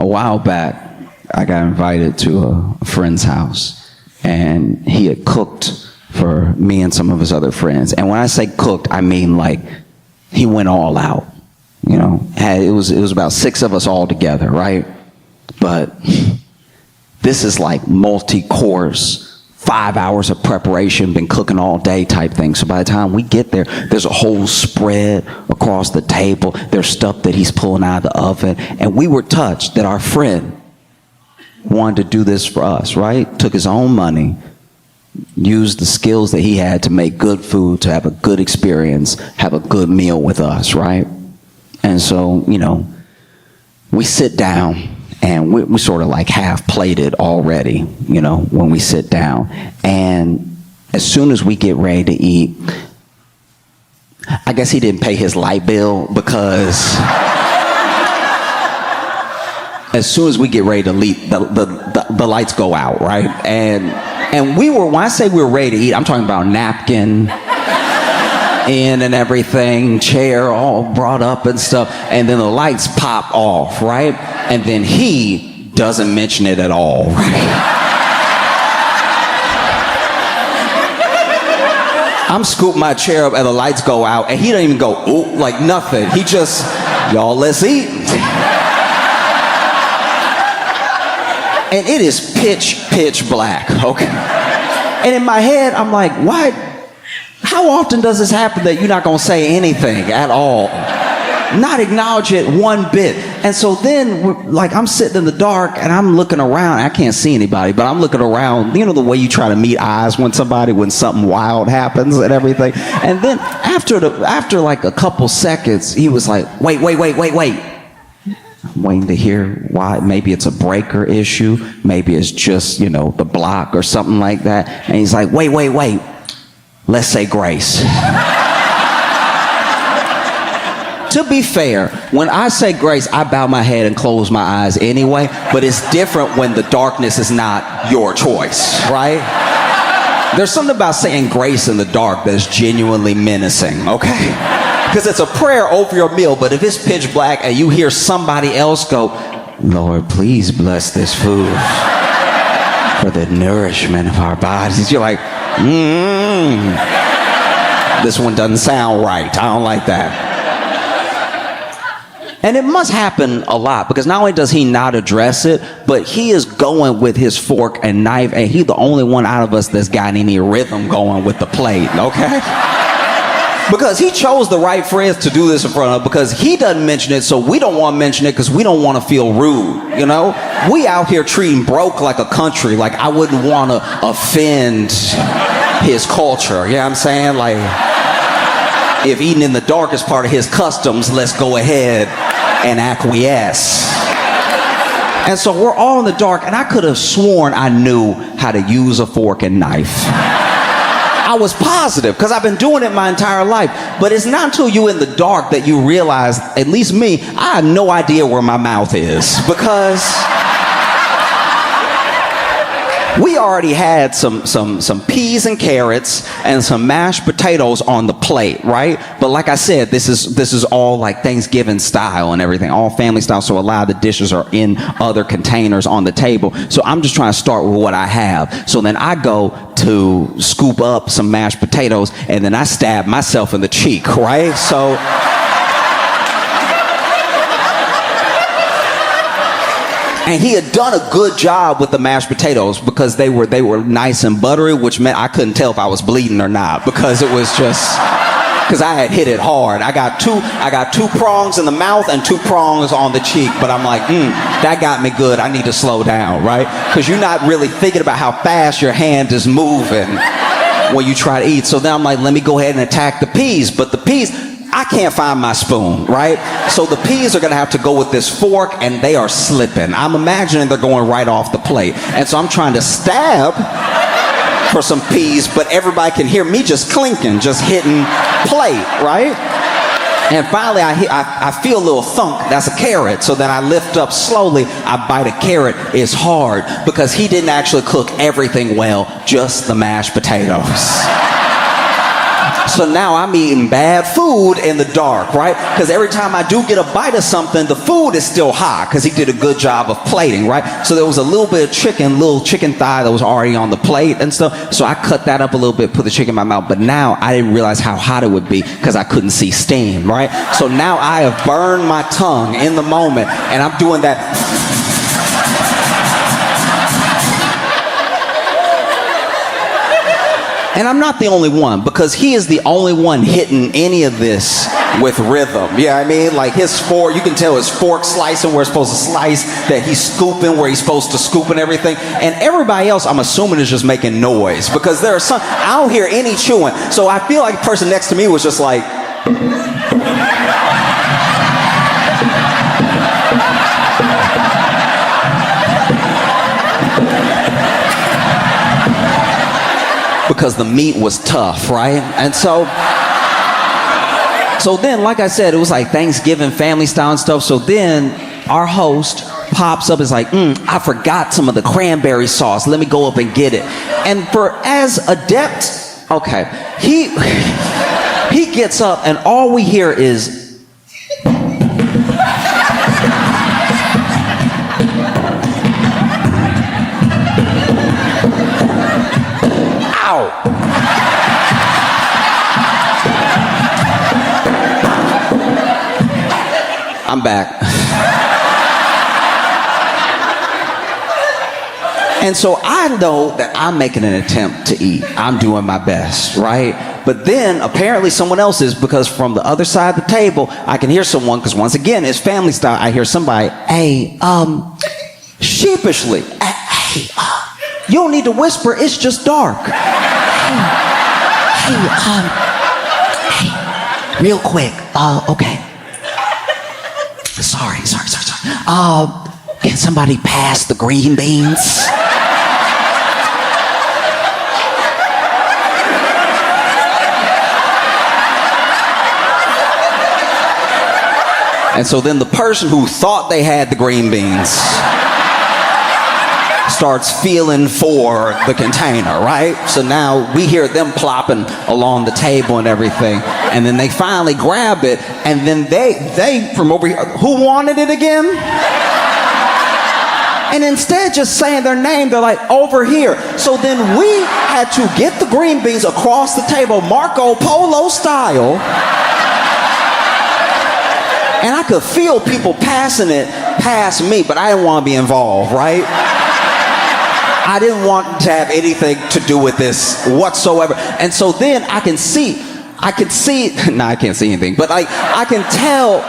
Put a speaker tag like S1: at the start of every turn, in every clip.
S1: a while back, I got invited to a friend's house, and he had cooked for me and some of his other friends. And when I say cooked, I mean like he went all out. You know, it was about 6 of us all together, right? But this is like multi-course, 5 hours of preparation, been cooking all day type thing. So by the time we get there, there's a whole spread across the table. There's stuff that he's pulling out of the oven. And we were touched that our friend wanted to do this for us, right? Took his own money, used the skills that he had to make good food, to have a good experience, have a good meal with us, right? And so, you know, we sit down, and we sort of like half plated already, you know, when we sit down. And as soon as we get ready to eat, I guess he didn't pay his light bill, because as soon as we get ready to leave, the lights go out, right? And we were, when I say we were ready to eat, I'm talking about napkin in and everything, chair all brought up and stuff, and then the lights pop off, right? And then he doesn't mention it at all, right? I'm scooping my chair up and the lights go out, and he doesn't even go, ooh, like nothing. He just, y'all, let's eat. And it is pitch black, okay? And in my head, I'm like, why? How often does this happen that you're not gonna say anything at all? Not acknowledge it one bit. And so then, like, I'm sitting in the dark and I'm looking around. I can't see anybody, but I'm looking around. You know the way you try to meet eyes when something wild happens and everything. And then after like a couple seconds, he was like, wait. I'm waiting to hear why. Maybe it's a breaker issue. Maybe it's just, you know, the block or something like that. And he's like, wait. Let's say grace. To be fair, when I say grace, I bow my head and close my eyes anyway, but it's different when the darkness is not your choice, right? There's something about saying grace in the dark that's genuinely menacing, okay? Because it's a prayer over your meal, but if it's pitch black and you hear somebody else go, Lord, please bless this food for the nourishment of our bodies, you're like, this one doesn't sound right. I don't like that. And it must happen a lot, because not only does he not address it, but he is going with his fork and knife, and he's the only one out of us that's got any rhythm going with the plate, okay? Because he chose the right friends to do this in front of, because he doesn't mention it, so we don't want to mention it because we don't want to feel rude, you know? We out here treating broke like a country, like I wouldn't want to offend his culture, you know what I'm saying? Like, if eating in the dark is part of his customs, let's go ahead and acquiesce. And so we're all in the dark, and I could have sworn I knew how to use a fork and knife. I was positive, because I've been doing it my entire life. But it's not until you're in the dark that you realize, at least me, I have no idea where my mouth is, because we already had some peas and carrots and some mashed potatoes on the plate, right? But like I said, this is all like Thanksgiving style and everything, all family style, so a lot of the dishes are in other containers on the table. So I'm just trying to start with what I have. So then I go to scoop up some mashed potatoes, and then I stab myself in the cheek, right? So and he had done a good job with the mashed potatoes, because they were nice and buttery, which meant I couldn't tell if I was bleeding or not, because it was just, because I had hit it hard. I got two prongs in the mouth and 2 prongs on the cheek, but I'm like, that got me good. I need to slow down, right? Because you're not really thinking about how fast your hand is moving when you try to eat. So then I'm like, let me go ahead and attack the peas. But the peas, I can't find my spoon, right? So the peas are gonna have to go with this fork, and they are slipping. I'm imagining they're going right off the plate. And so I'm trying to stab for some peas, but everybody can hear me just clinking, just hitting plate, right? And finally I feel a little thunk. That's a carrot. So then I lift up slowly, I bite a carrot. It's hard, because he didn't actually cook everything well, just the mashed potatoes. So now I'm eating bad food in the dark, right? Because every time I do get a bite of something, the food is still hot because he did a good job of plating, right? So there was a little bit of chicken, little chicken thigh that was already on the plate and stuff. So I cut that up a little bit, put the chicken in my mouth. But now I didn't realize how hot it would be because I couldn't see steam, right? So now I have burned my tongue in the moment, and I'm doing that. And I'm not the only one, because he is the only one hitting any of this with rhythm. Yeah, I mean, like his fork, you can tell his fork slicing where it's supposed to slice, that he's scooping where he's supposed to scoop and everything. And everybody else, I'm assuming, is just making noise, because there are some, I don't hear any chewing. So I feel like the person next to me was just like, because the meat was tough, right? And so then, like I said, it was like Thanksgiving family style and stuff. So then our host pops up, is like, I forgot some of the cranberry sauce. Let me go up and get it. And for as adept, okay, he gets up, and all we hear is, I'm back. And so I know that I'm making an attempt to eat. I'm doing my best, right? But then apparently someone else is, because from the other side of the table, I can hear someone, because once again, it's family style. I hear somebody, hey, sheepishly, hey, you don't need to whisper, it's just dark. Hey, real quick, okay. Sorry. Can somebody pass the green beans? And so then the person who thought they had the green beans starts feeling for the container, right? So now we hear them plopping along the table and everything. And then they finally grab it, and then they from over here, who wanted it again? And instead just saying their name, they're like, over here. So then we had to get the green beans across the table, Marco Polo style. And I could feel people passing it past me, but I didn't want to be involved, right? I didn't want to have anything to do with this whatsoever. And so then I can see, no, I can't see anything, but I can tell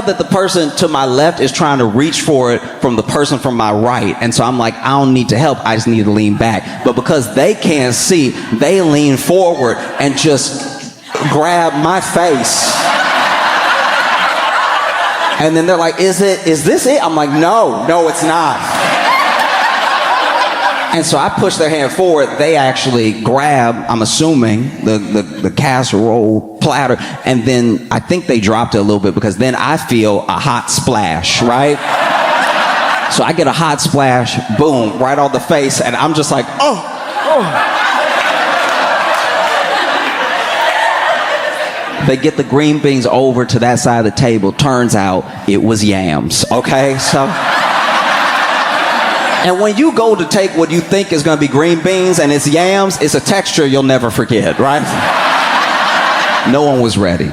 S1: that the person to my left is trying to reach for it from the person from my right. And so I'm like, I don't need to help, I just need to lean back. But because they can't see, they lean forward and just grab my face. And then they're like, is this it? I'm like, no, it's not. And so I push their hand forward. They actually grab, I'm assuming, the casserole platter. And then I think they dropped it a little bit, because then I feel a hot splash, right? So I get a hot splash, boom, right on the face. And I'm just like, oh. They get the green beans over to that side of the table. Turns out it was yams, okay? So... And when you go to take what you think is going to be green beans and it's yams, it's a texture you'll never forget, right? No one was ready.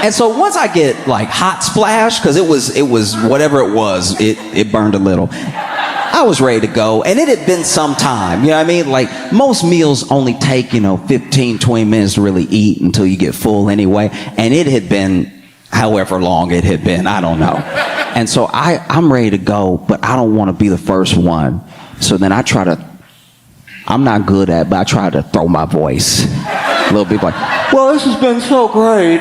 S1: And so once I get like hot splash, because it was whatever it was, it burned a little. I was ready to go, and it had been some time, you know what I mean? Like, most meals only take, 15, 20 minutes to really eat until you get full anyway. And it had been however long it had been, I don't know. And so I'm ready to go, but I don't want to be the first one. So then I'm not good at it, but I try to throw my voice. A little bit like, well, this has been so great.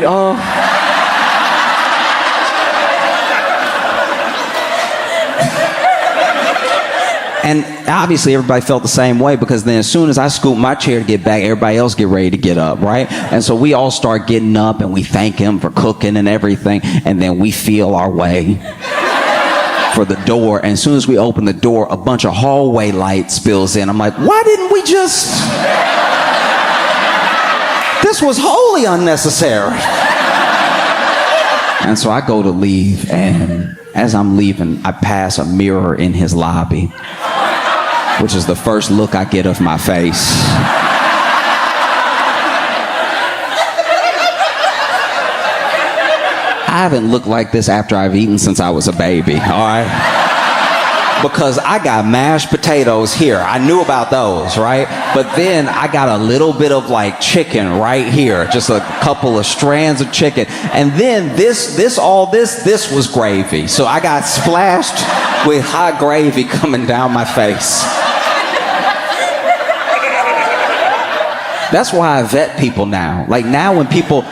S1: And obviously everybody felt the same way, because then as soon as I scoop my chair to get back, everybody else get ready to get up, right? And so we all start getting up, and we thank him for cooking and everything, and then we feel our way for the door. And as soon as we open the door, a bunch of hallway light spills in. I'm like, why didn't we just... This was wholly unnecessary. And so I go to leave, and as I'm leaving, I pass a mirror in his lobby, which is the first look I get of my face. I haven't looked like this after I've eaten since I was a baby, all right? Because I got mashed potatoes here. I knew about those, right? But then I got a little bit of like chicken right here, just a couple of strands of chicken. And then this was gravy. So I got splashed with hot gravy coming down my face. That's why I vet people now. Like now when people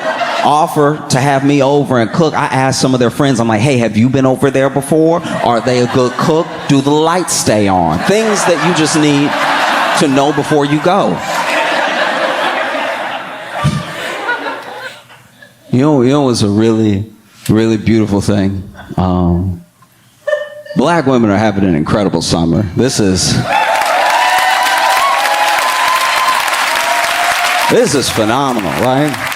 S1: offer to have me over and cook, I ask some of their friends, I'm like, hey, have you been over there before? Are they a good cook? Do the lights stay on? Things that you just need to know before you go. You know it's a really, really beautiful thing. Black women are having an incredible summer. This is phenomenal, right?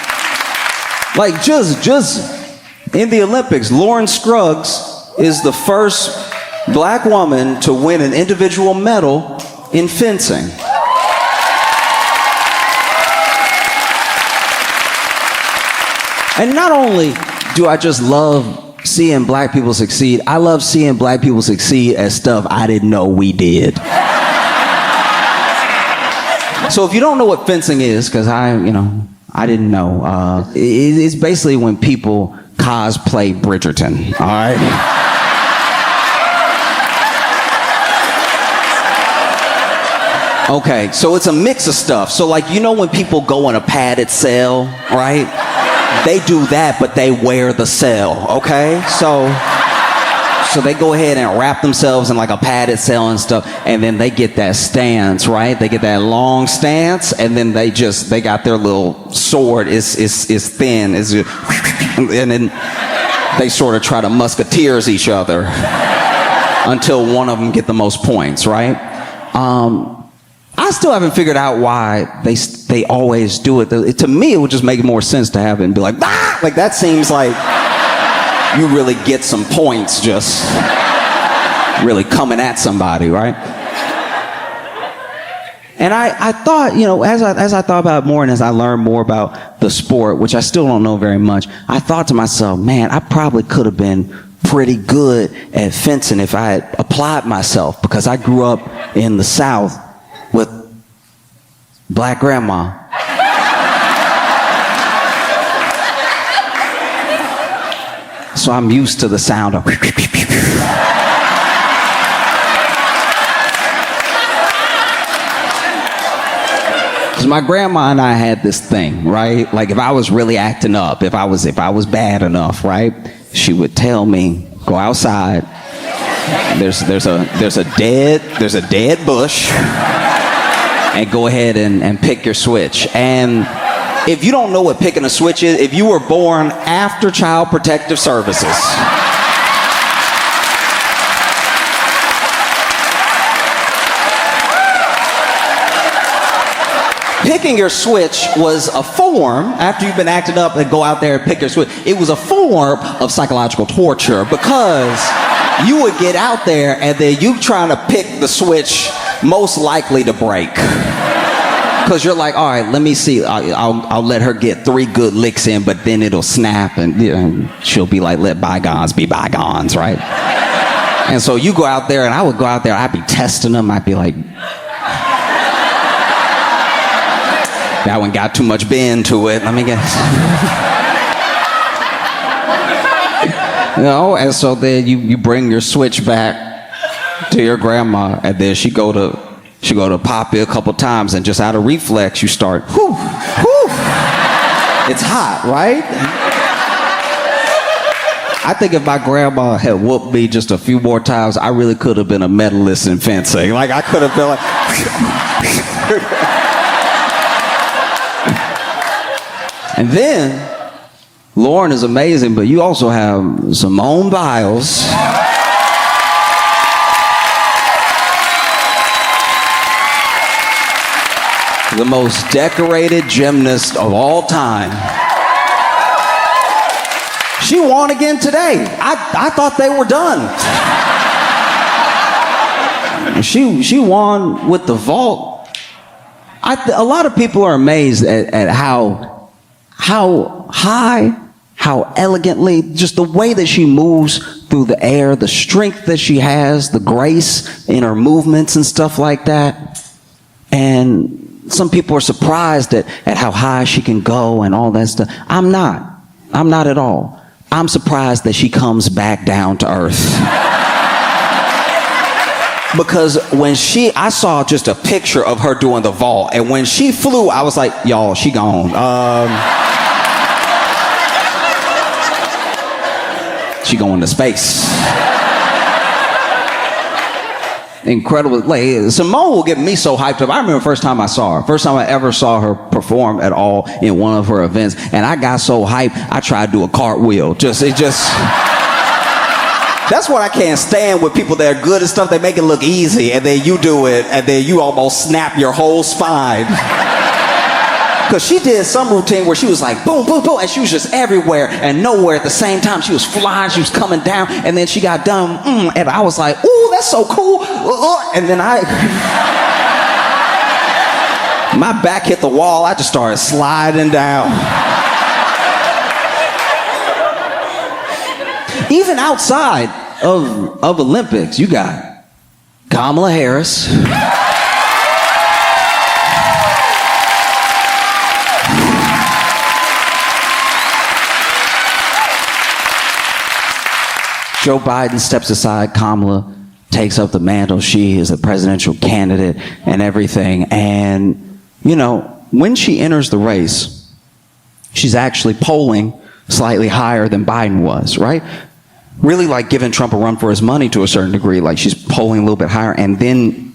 S1: Like just in the Olympics, Lauren Scruggs is the first black woman to win an individual medal in fencing. And not only do I just love seeing black people succeed, I love seeing black people succeed at stuff I didn't know we did. So if you don't know what fencing is, because I didn't know. It's basically when people cosplay Bridgerton, all right? Okay, so it's a mix of stuff. So like, when people go on a padded cell, right? They do that, but they wear the cell, okay? So they go ahead and wrap themselves in like a padded cell and stuff, and then they get that stance, right? They get that long stance, and then they got their little sword is thin, and then they sort of try to musketeers each other until one of them get the most points, right? I still haven't figured out why they always do it. To me, it would just make more sense to have it and be like, ah! Like that seems like you really get some points just really coming at somebody, right? And I thought, as I thought about it more and as I learned more about the sport, which I still don't know very much, I thought to myself, man, I probably could have been pretty good at fencing if I had applied myself, because I grew up in the South with black grandma. So I'm used to the sound of because my grandma and I had this thing, right? Like if I was really acting up, if I was bad enough, right? She would tell me, go outside. There's a dead bush, and go ahead and pick your switch. And if you don't know what picking a switch is, if you were born after Child Protective Services, picking your switch was a form, after you've been acting up and go out there and pick your switch, it was a form of psychological torture, because you would get out there and then you trying to pick the switch most likely to break. Because you're like, all right, let me see. I'll let her get 3 good licks in, but then it'll snap, and she'll be like, let bygones be bygones, right? And so you go out there, and I would go out there, I'd be testing them. I'd be like, that one got too much bend to it. Let me get... And so then you bring your switch back to your grandma, and then she go to pop it a couple times, and just out of reflex, you start, whew, whew. It's hot, right? I think if my grandma had whooped me just a few more times, I really could have been a medalist in fencing. Like, I could have been like... And then, Lauren is amazing, but you also have Simone Biles. the most decorated gymnast of all time. She won again today. I thought they were done. She won with the vault. A lot of people are amazed at how high, how elegantly, just the way that she moves through the air, the strength that she has, the grace in her movements and stuff like that. And some people are surprised at how high she can go and all that stuff. I'm not at all. I'm surprised that she comes back down to earth. Because I saw just a picture of her doing the vault, and when she flew, I was like, y'all, she gone. She going to space. Incredible. Like, Simone will get me so hyped up. I remember the first time I saw her. First time I ever saw her perform at all in one of her events, and I got so hyped, I tried to do a cartwheel. That's what I can't stand with people that are good at stuff. They make it look easy, and then you do it, and then you almost snap your whole spine. Because she did some routine where she was like, boom, boom, boom, and she was just everywhere and nowhere at the same time. She was flying, she was coming down, and then she got done, and I was like, ooh, that's so cool. And then my back hit the wall. I just started sliding down. Even outside of Olympics, you got Kamala Harris. Joe Biden steps aside, Kamala takes up the mantle. She is a presidential candidate and everything. And, you know, when she enters the race, she's actually polling slightly higher than Biden was, right? Really like giving Trump a run for his money to a certain degree. Like she's polling a little bit higher. And then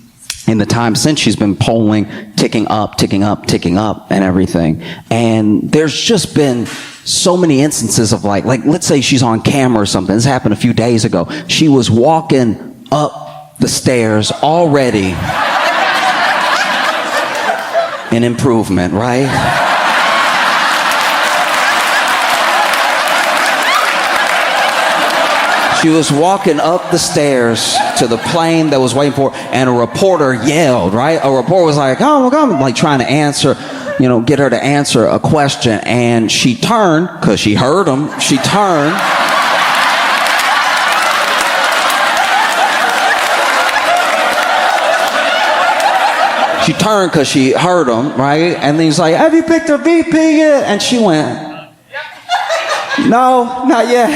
S1: in the time since, she's been polling, ticking up and everything. And there's just been so many instances of like let's say she's on camera or something. This happened a few days ago. She was walking up the stairs already. An improvement, right? She was walking up the stairs to the plane that was waiting for her, and a reporter yelled, right? A reporter was like, oh my God, like trying to answer, get her to answer a question. And she turned, because she heard him, she turned. She turned because she heard him, right? And then he's like, have you picked a VP yet? And she went, no, not yet.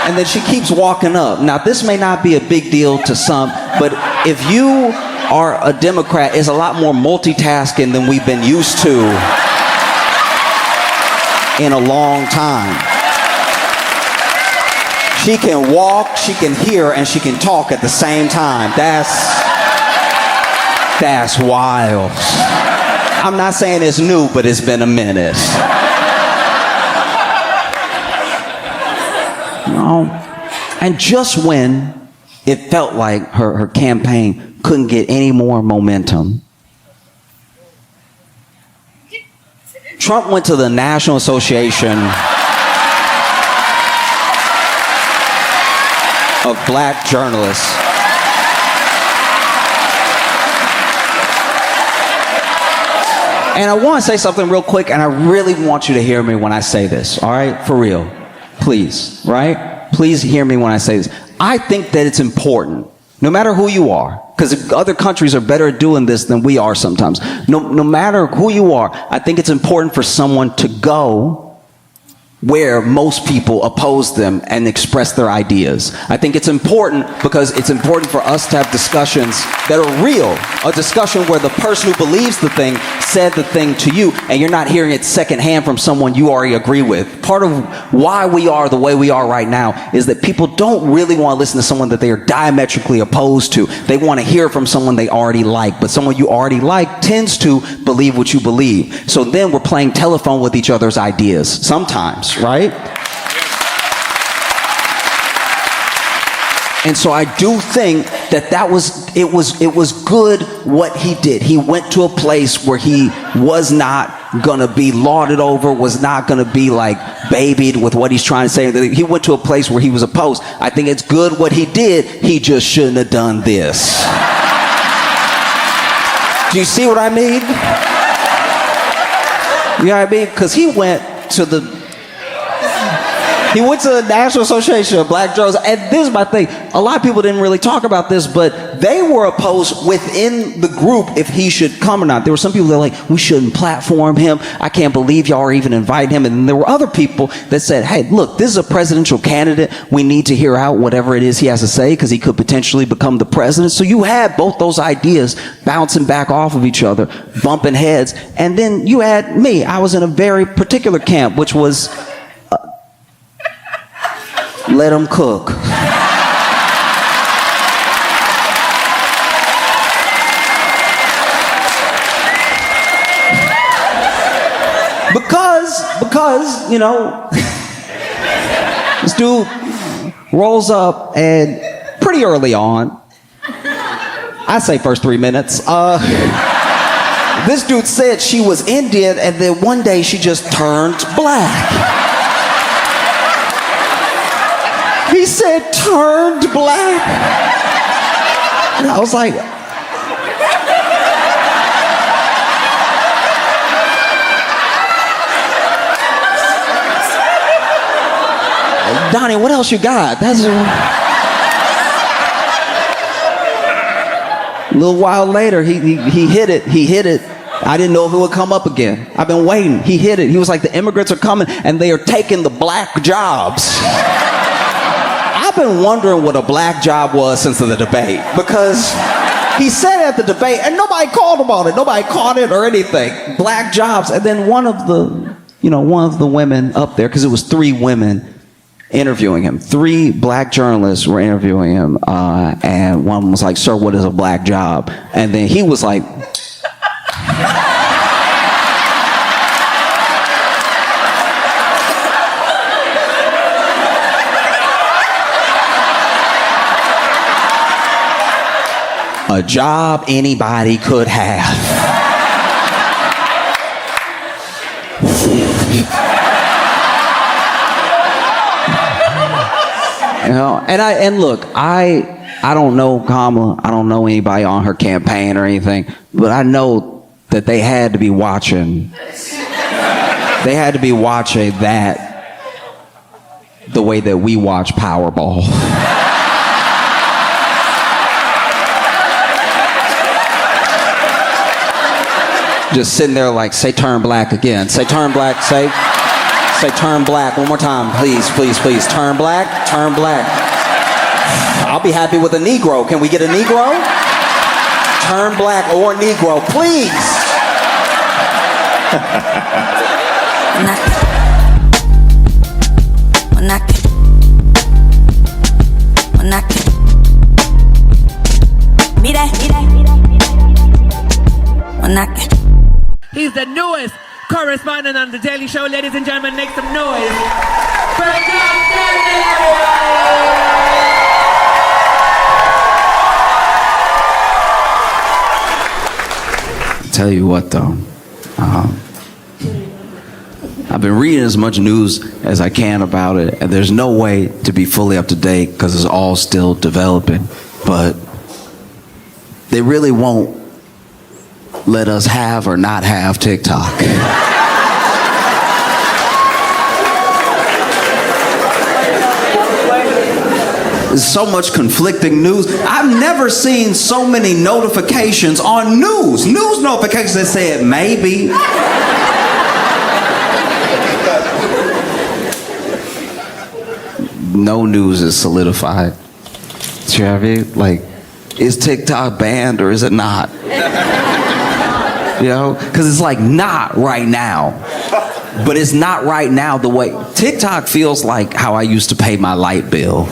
S1: And then she keeps walking up. Now, this may not be a big deal to some, but if you are a Democrat, it's a lot more multitasking than we've been used to in a long time. She can walk, she can hear, and she can talk at the same time. That's wild. I'm not saying it's new, but it's been a minute. And just when it felt like her campaign couldn't get any more momentum, Trump went to the National Association of Black Journalists and I want to say something real quick, and I really want you to hear me when I say this, all right? For real. Please, right? Please hear me when I say this. I think that it's important, no matter who you are, because other countries are better at doing this than we are sometimes. No matter who you are, I think it's important for someone to go where most people oppose them and express their ideas. I think it's important because it's important for us to have discussions that are real. A discussion where the person who believes the thing said the thing to you and you're not hearing it secondhand from someone you already agree with. Part of why we are the way we are right now is that people don't really want to listen to someone that they are diametrically opposed to. They want to hear from someone they already like, but someone you already like tends to believe what you believe. So then we're playing telephone with each other's ideas sometimes, right? And so I do think it was good what he did. He went to a place where he was not gonna be lauded over, was not gonna be like babied with what he's trying to say. He went to a place where he was opposed. I think it's good what he did. He just shouldn't have done this. Do you see what I mean? You know what I mean? Because he went to the National Association of Black Journalists, and this is my thing. A lot of people didn't really talk about this, but they were opposed within the group if he should come or not. There were some people that were like, we shouldn't platform him. I can't believe y'all are even inviting him. And then there were other people that said, hey, look, this is a presidential candidate. We need to hear out whatever it is he has to say because he could potentially become the president. So you had both those ideas bouncing back off of each other, bumping heads. And then you had me. I was in a very particular camp, which was let him cook. Because, you know, this dude rolls up and pretty early on, I say first 3 minutes, this dude said she was Indian and then one day she just turned black. He said turned black. And I was like, Donnie, what else you got? That's a little while later, he hit it. He hit it. I didn't know if it would come up again. I've been waiting. He hit it. He was like, the immigrants are coming and they are taking the black jobs. I've been wondering what a black job was since the debate, because he said at the debate and nobody called him on it. Nobody caught it or anything. Black jobs. And then one of the women up there, because it was 3 women interviewing him. 3 black journalists were interviewing him, and one was like, sir, what is a black job? And then he was like, a job anybody could have. You know, and look, I don't know Kamala. I don't know anybody on her campaign or anything, but I know that they had to be watching. They had to be watching that the way that we watch Powerball. Just sitting there like, say turn black again. Say turn black, say turn black one more time. Please, please, please. Turn black, turn black. I'll be happy with a Negro. Can we get a Negro? Turn black or Negro, please.
S2: He's the newest correspondent on The Daily Show. Ladies and gentlemen, make some noise.
S1: Tell you what, though. I've been reading as much news as I can about it, and there's no way to be fully up to date because it's all still developing. But they really won't let us have or not have TikTok. There's so much conflicting news. I've never seen so many notifications on news. News notifications that said maybe. No news is solidified. You know what I mean? Like, is TikTok banned or is it not? You know, because it's like not right now, but it's not right now the way TikTok feels like how I used to pay my light bill.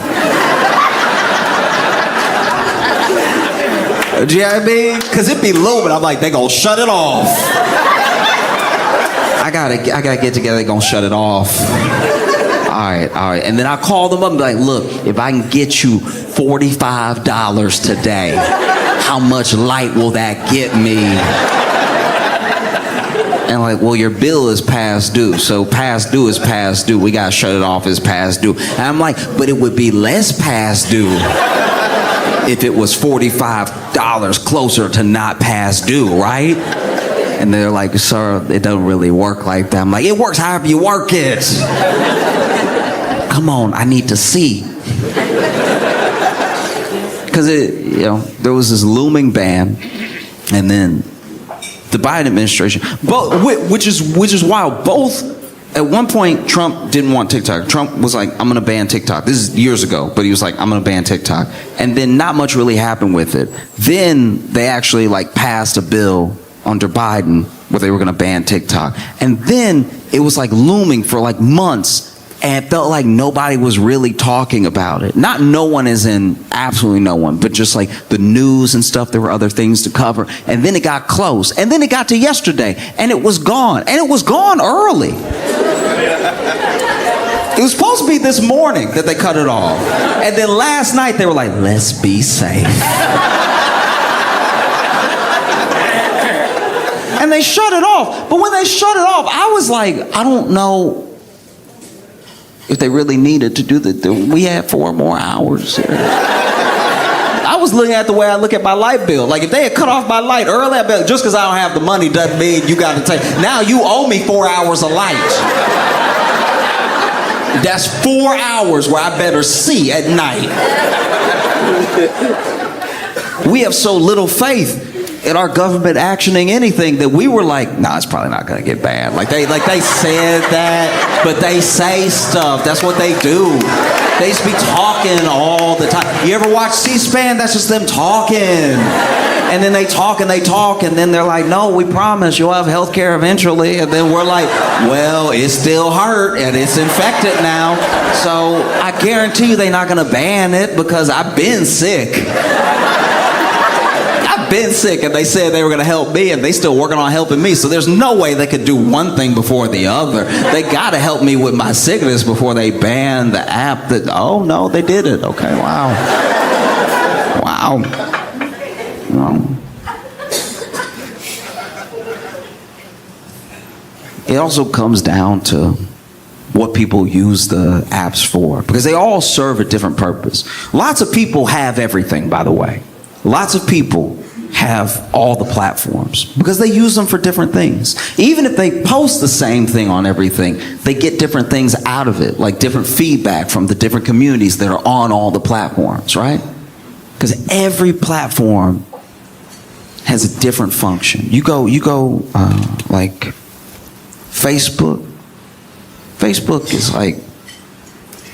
S1: Do you know what I mean? Because it be low, but I'm like, they gonna shut it off. I gotta get together. They gonna shut it off. all right. And then I call them up and be like, look, if I can get you $45 today, how much light will that get me? And like, well, your bill is past due. So past due is past due. We got to shut it off as past due. And I'm like, but it would be less past due if it was $45 closer to not past due, right? And they're like, sir, it doesn't really work like that. I'm like, it works however you work it. Come on, I need to see. Because there was this looming ban, and then the Biden administration, which is wild. Both, at one point, Trump didn't want TikTok. Trump was like, I'm going to ban TikTok. This is years ago, but he was like, I'm going to ban TikTok. And then not much really happened with it. Then they actually like passed a bill under Biden where they were going to ban TikTok. And then it was like looming for like months. And it felt like nobody was really talking about it. Not no one as in absolutely no one, but just like the news and stuff. There were other things to cover. And then it got close. And then it got to yesterday. And it was gone. And it was gone early. It was supposed to be this morning that they cut it off. And then last night they were like, let's be safe. And they shut it off. But when they shut it off, I was like, I don't know if they really needed to do we had 4 more hours. I was looking at the way I look at my light bill. Like if they had cut off my light early, I'd be like, just because I don't have the money doesn't mean you got to take. Now you owe me 4 hours of light. That's 4 hours where I better see at night. We have so little faith in our government actioning anything that we were like, nah, it's probably not gonna get banned. Like they said that, but they say stuff. That's what they do. They just be talking all the time. You ever watch C-SPAN? That's just them talking. And then they talk and they talk, and then they're like, no, we promise you'll have health care eventually. And then we're like, well, it still hurt and it's infected now. So I guarantee you they're not gonna ban it because I've been sick. Been sick, and they said they were going to help me, and they still working on helping me. So there's no way they could do one thing before the other. They got to help me with my sickness before they ban the app. Oh no, they did it. Okay, wow. It also comes down to what people use the apps for, because they all serve a different purpose. Lots of people have everything, by the way. Lots of people have all the platforms because they use them for different things. Even if they post the same thing on everything, they get different things out of it, like different feedback from the different communities that are on all the platforms, right? Because every platform has a different function. You go like Facebook. Facebook is like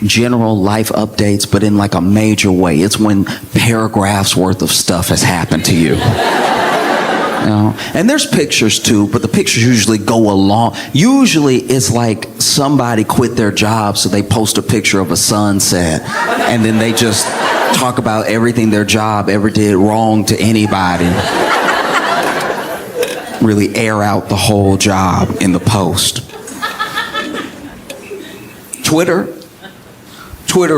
S1: general life updates, but in like a major way. It's when paragraphs worth of stuff has happened to you. And there's pictures too, but the pictures usually go along. Usually it's like somebody quit their job, so they post a picture of a sunset, and then they just talk about everything their job ever did wrong to anybody. Really air out the whole job in the post. Twitter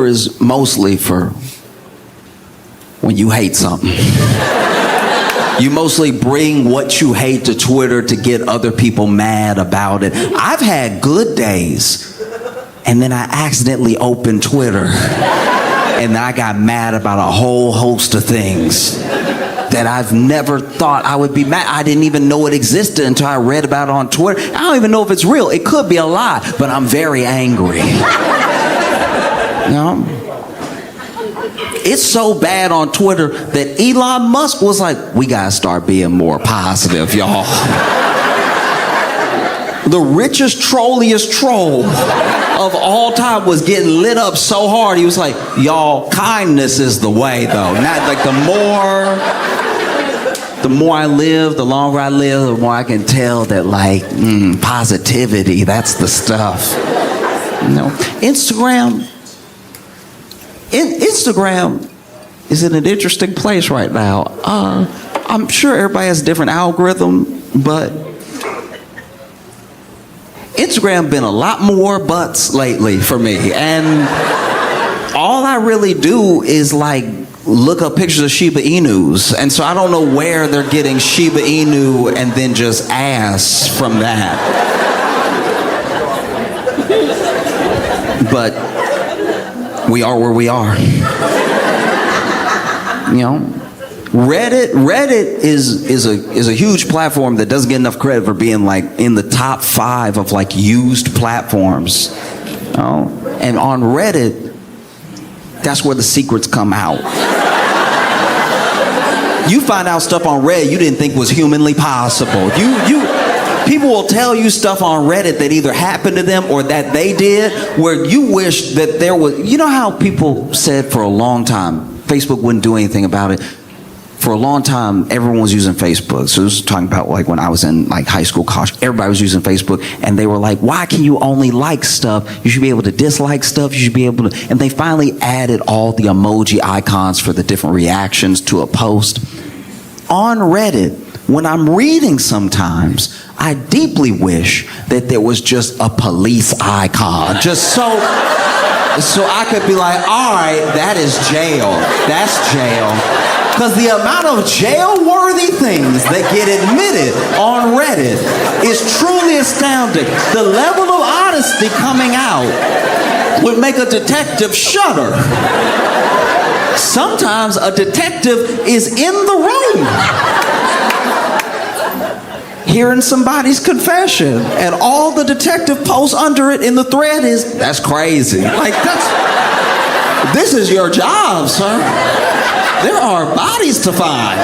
S1: is mostly for when you hate something. You mostly bring what you hate to Twitter to get other people mad about it. I've had good days, and then I accidentally opened Twitter, and I got mad about a whole host of things that I've never thought I would be mad. I didn't even know it existed until I read about it on Twitter. I don't even know if it's real. It could be a lie, but I'm very angry. It's so bad on Twitter that Elon Musk was like, we gotta start being more positive, y'all. The richest, trolliest troll of all time was getting lit up so hard. He was like, y'all, kindness is the way, though. Not like the more I live, the longer I live, the more I can tell that like positivity, that's the stuff. Instagram is in an interesting place right now. I'm sure everybody has a different algorithm, but Instagram been a lot more butts lately for me, and all I really do is like look up pictures of Shiba Inus, and so I don't know where they're getting Shiba Inu and then just ass from that. But we are where we are. You know, Reddit is a huge platform that doesn't get enough credit for being like in the top 5 of like used platforms. You know? And on Reddit, that's where the secrets come out. You find out stuff on Reddit you didn't think was humanly possible. People will tell you stuff on Reddit that either happened to them or that they did, where you wish that there was. You know how people said for a long time Facebook wouldn't do anything about it. For a long time, everyone was using Facebook. So this was talking about like when I was in like high school, college, everybody was using Facebook, and they were like, why can you only like stuff? You should be able to dislike stuff. You should be able to, and they finally added all the emoji icons for the different reactions to a post. On Reddit, when I'm reading sometimes, I deeply wish that there was just a police icon, just so I could be like, all right, that is jail. That's jail. Because the amount of jail-worthy things that get admitted on Reddit is truly astounding. The level of honesty coming out would make a detective shudder. Sometimes a detective is in the room hearing somebody's confession, and all the detective posts under it in the thread is, that's crazy. Like, this is your job, sir. There are bodies to find.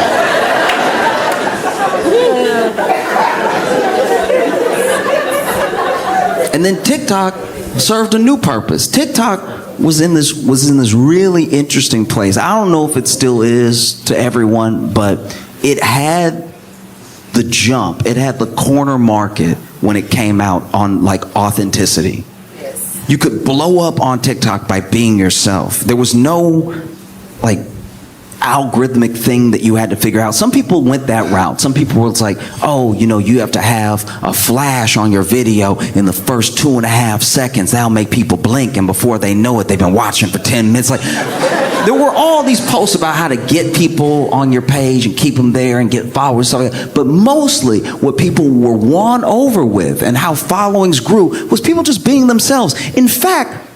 S1: And then TikTok served a new purpose. TikTok was in this really interesting place. I don't know if it still is to everyone, but it had the jump. It had the corner market when it came out on like authenticity. Yes. You could blow up on TikTok by being yourself. There was no like algorithmic thing that you had to figure out. Some people went that route. Some people were like, oh, you know, you have to have a flash on your video in the first 2.5 seconds. That'll make people blink, and before they know it, they've been watching for 10 minutes. Like, there were all these posts about how to get people on your page and keep them there and get followers, stuff like that. But mostly what people were won over with and how followings grew was people just being themselves. In fact,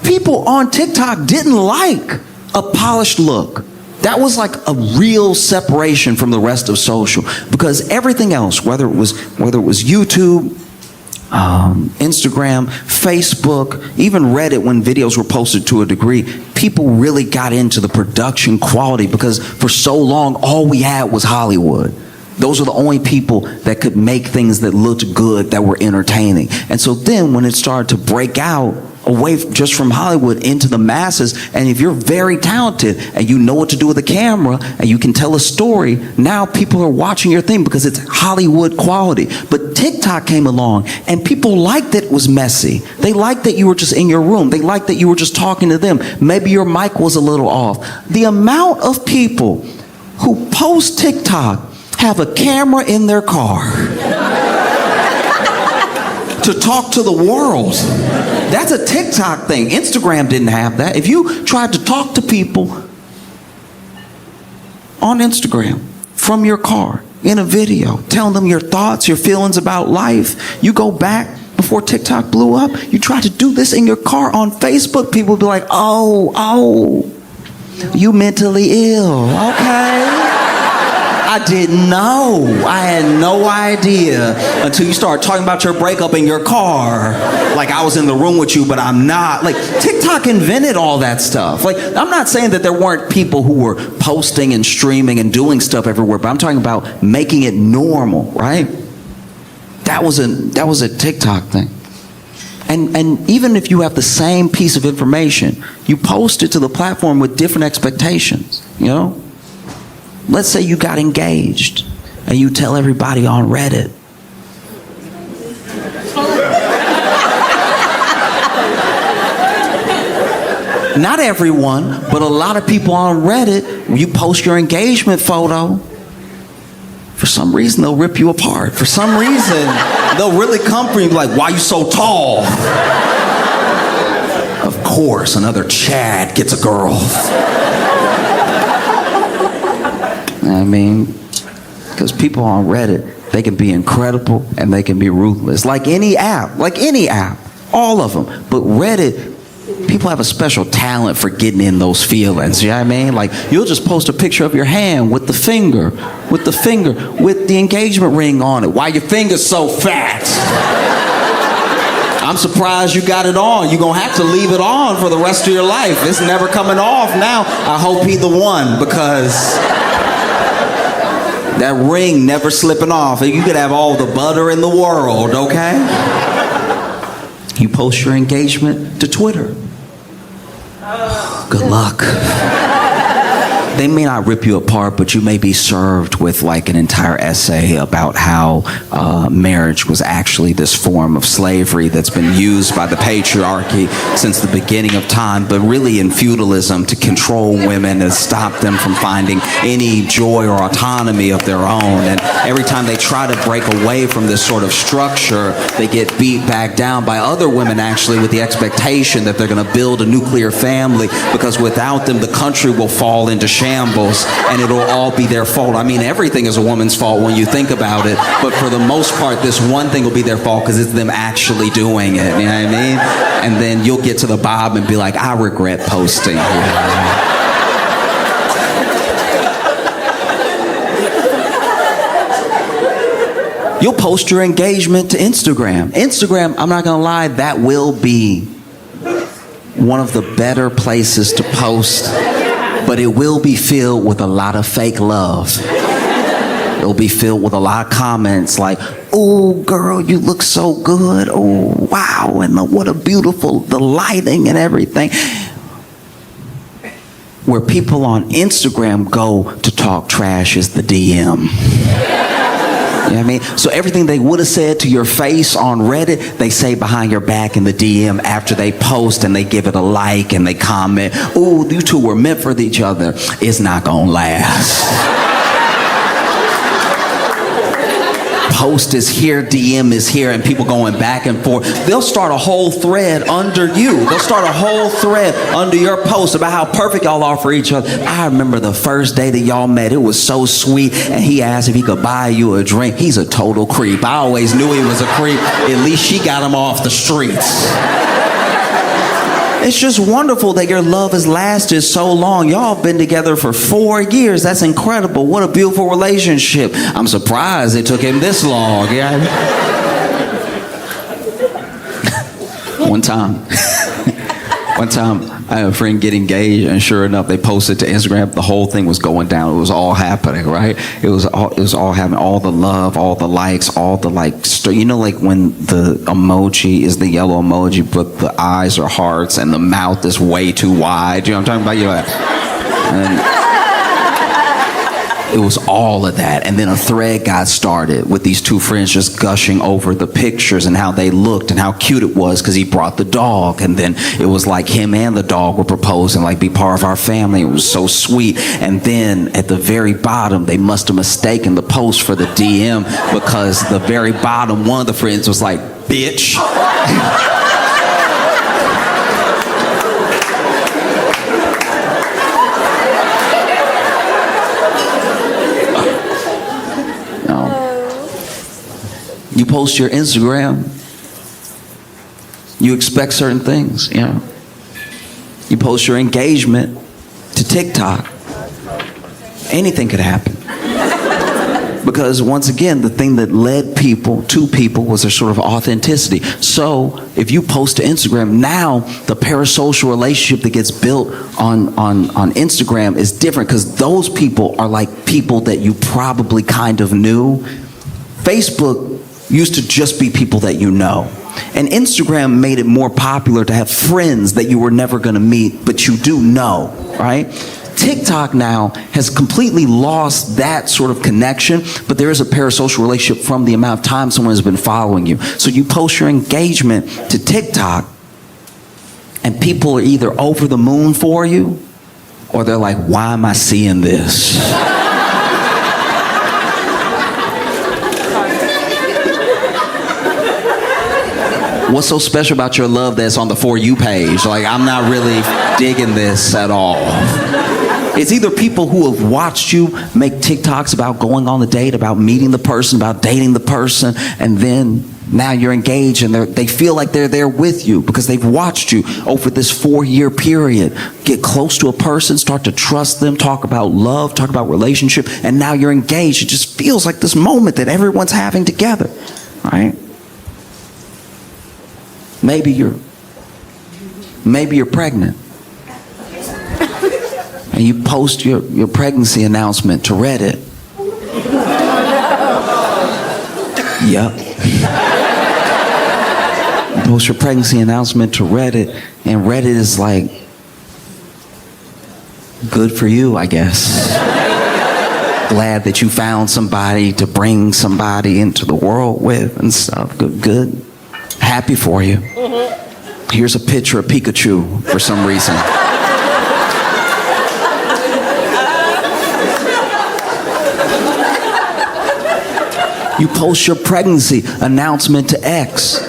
S1: people on TikTok didn't like a polished look. That was like a real separation from the rest of social, because everything else, whether it was YouTube, Instagram, Facebook, even Reddit, when videos were posted to a degree, people really got into the production quality, because for so long all we had was Hollywood. Those are the only people that could make things that looked good, that were entertaining. And so then when it started to break out away just from Hollywood into the masses, and if you're very talented and you know what to do with a camera and you can tell a story, now people are watching your thing because it's Hollywood quality. But TikTok came along and people liked that it was messy. They liked that you were just in your room. They liked that you were just talking to them. Maybe your mic was a little off. The amount of people who post TikTok have a camera in their car to talk to the world. That's a TikTok thing. Instagram didn't have that. If you tried to talk to people on Instagram from your car in a video, telling them your thoughts, your feelings about life, you go back before TikTok blew up, you try to do this in your car on Facebook, people would be like, oh, you mentally ill, okay. I didn't know. I had no idea until you started talking about your breakup in your car. Like I was in the room with you, but I'm not. Like TikTok invented all that stuff. Like I'm not saying that there weren't people who were posting and streaming and doing stuff everywhere, but I'm talking about making it normal, right? That was a TikTok thing. And even if you have the same piece of information, you post it to the platform with different expectations, you know? Let's say you got engaged and you tell everybody on Reddit. Not everyone, but a lot of people on Reddit, when you post your engagement photo, for some reason they'll rip you apart. For some reason They'll really come for you like, why you so tall? Of course, another Chad gets a girl. I mean, because people on Reddit, they can be incredible and they can be ruthless. Like any app, all of them. But Reddit, people have a special talent for getting in those feelings, you know what I mean? Like, you'll just post a picture of your hand with the finger, with the engagement ring on it. Why your finger's so fat? I'm surprised you got it on. You're going to have to leave it on for the rest of your life. It's never coming off now. I hope he the one, because that ring never slipping off. You could have all the butter in the world, okay? You post your engagement to Twitter. Good luck. They may not rip you apart, but you may be served with like an entire essay about how marriage was actually this form of slavery that's been used by the patriarchy since the beginning of time, but really in feudalism to control women and stop them from finding any joy or autonomy of their own. And every time they try to break away from this sort of structure, they get beat back down by other women, actually, with the expectation that they're going to build a nuclear family, because without them, the country will fall into shambles and it'll all be their fault. I mean, everything is a woman's fault when you think about it, but for the most part, this one thing will be their fault because it's them actually doing it, you know what I mean? And then you'll get to the bottom and be like, I regret posting. You'll post your engagement to Instagram. Instagram, I'm not gonna lie, that will be one of the better places to post, but it will be filled with a lot of fake love. It'll be filled with a lot of comments like, oh, girl, you look so good. Oh, wow, and what a beautiful, the lighting and everything. Where people on Instagram go to talk trash is the DM. You know what I mean? So everything they would have said to your face on Reddit, they say behind your back in the DM after they post, and they give it a like and they comment, ooh, you two were meant for each other. It's not gonna last. Post is here, DM is here, and people going back and forth. They'll start a whole thread under you. They'll start a whole thread under your post about how perfect y'all are for each other. I remember the first day that y'all met. It was so sweet, and he asked if he could buy you a drink. He's a total creep. I always knew he was a creep. At least she got him off the streets. It's just wonderful that your love has lasted so long. Y'all have been together for 4 years. That's incredible. What a beautiful relationship. I'm surprised it took him this long. Yeah. One time, I had a friend get engaged, and sure enough, they posted to Instagram. The whole thing was going down. It was all happening, right? It was all happening. All the love, all the likes, all the you know, like when the emoji is the yellow emoji, but the eyes are hearts and the mouth is way too wide. You know what I'm talking about? And it was all of that. And then a thread got started with these two friends just gushing over the pictures and how they looked and how cute it was because he brought the dog. And then it was like him and the dog were proposing, like, be part of our family. It was so sweet. And then at the very bottom, they must have mistaken the post for the DM, because the very bottom, one of the friends was like, bitch. You post your Instagram, you expect certain things, you know. You post your engagement to TikTok, anything could happen. Because once again, the thing that led people to people was their sort of authenticity. So if you post to Instagram, now the parasocial relationship that gets built on Instagram is different, because those people are like people that you probably kind of knew. Facebook used to just be people that you know. And Instagram made it more popular to have friends that you were never going to meet, but you do know, right? TikTok now has completely lost that sort of connection, but there is a parasocial relationship from the amount of time someone has been following you. So you post your engagement to TikTok, and people are either over the moon for you, or they're like, why am I seeing this? What's so special about your love that's on the For You page? Like, I'm not really digging this at all. It's either people who have watched you make TikToks about going on the date, about meeting the person, about dating the person, and then now you're engaged and they feel like they're there with you because they've watched you over this 4-year period. Get close to a person, start to trust them, talk about love, talk about relationship, and now you're engaged. It just feels like this moment that everyone's having together, right? Maybe you're pregnant. And you post your pregnancy announcement to Reddit. Yep. You post your pregnancy announcement to Reddit, and Reddit is like, good for you, I guess. Glad that you found somebody to bring somebody into the world with and stuff. Good. Happy for you. Here's a picture of Pikachu for some reason. You post your pregnancy announcement to X.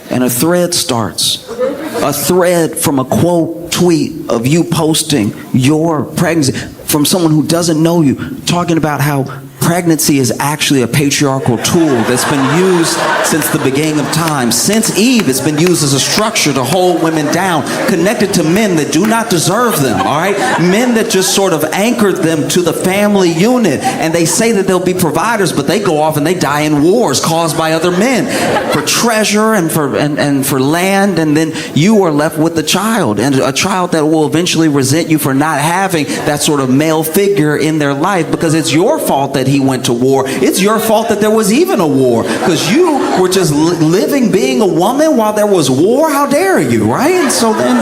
S1: And a thread starts. A thread from a quote tweet of you posting your pregnancy from someone who doesn't know you, talking about how pregnancy is actually a patriarchal tool that's been used since the beginning of time. Since Eve, it's been used as a structure to hold women down, connected to men that do not deserve them, all right? Men that just sort of anchored them to the family unit. And they say that they'll be providers, but they go off and they die in wars caused by other men for treasure and for land. And then you are left with a child, and a child that will eventually resent you for not having that sort of male figure in their life because it's your fault that he went to war. It's your fault that there was even a war because you were just living being a woman while there was war. How dare you, right? And so then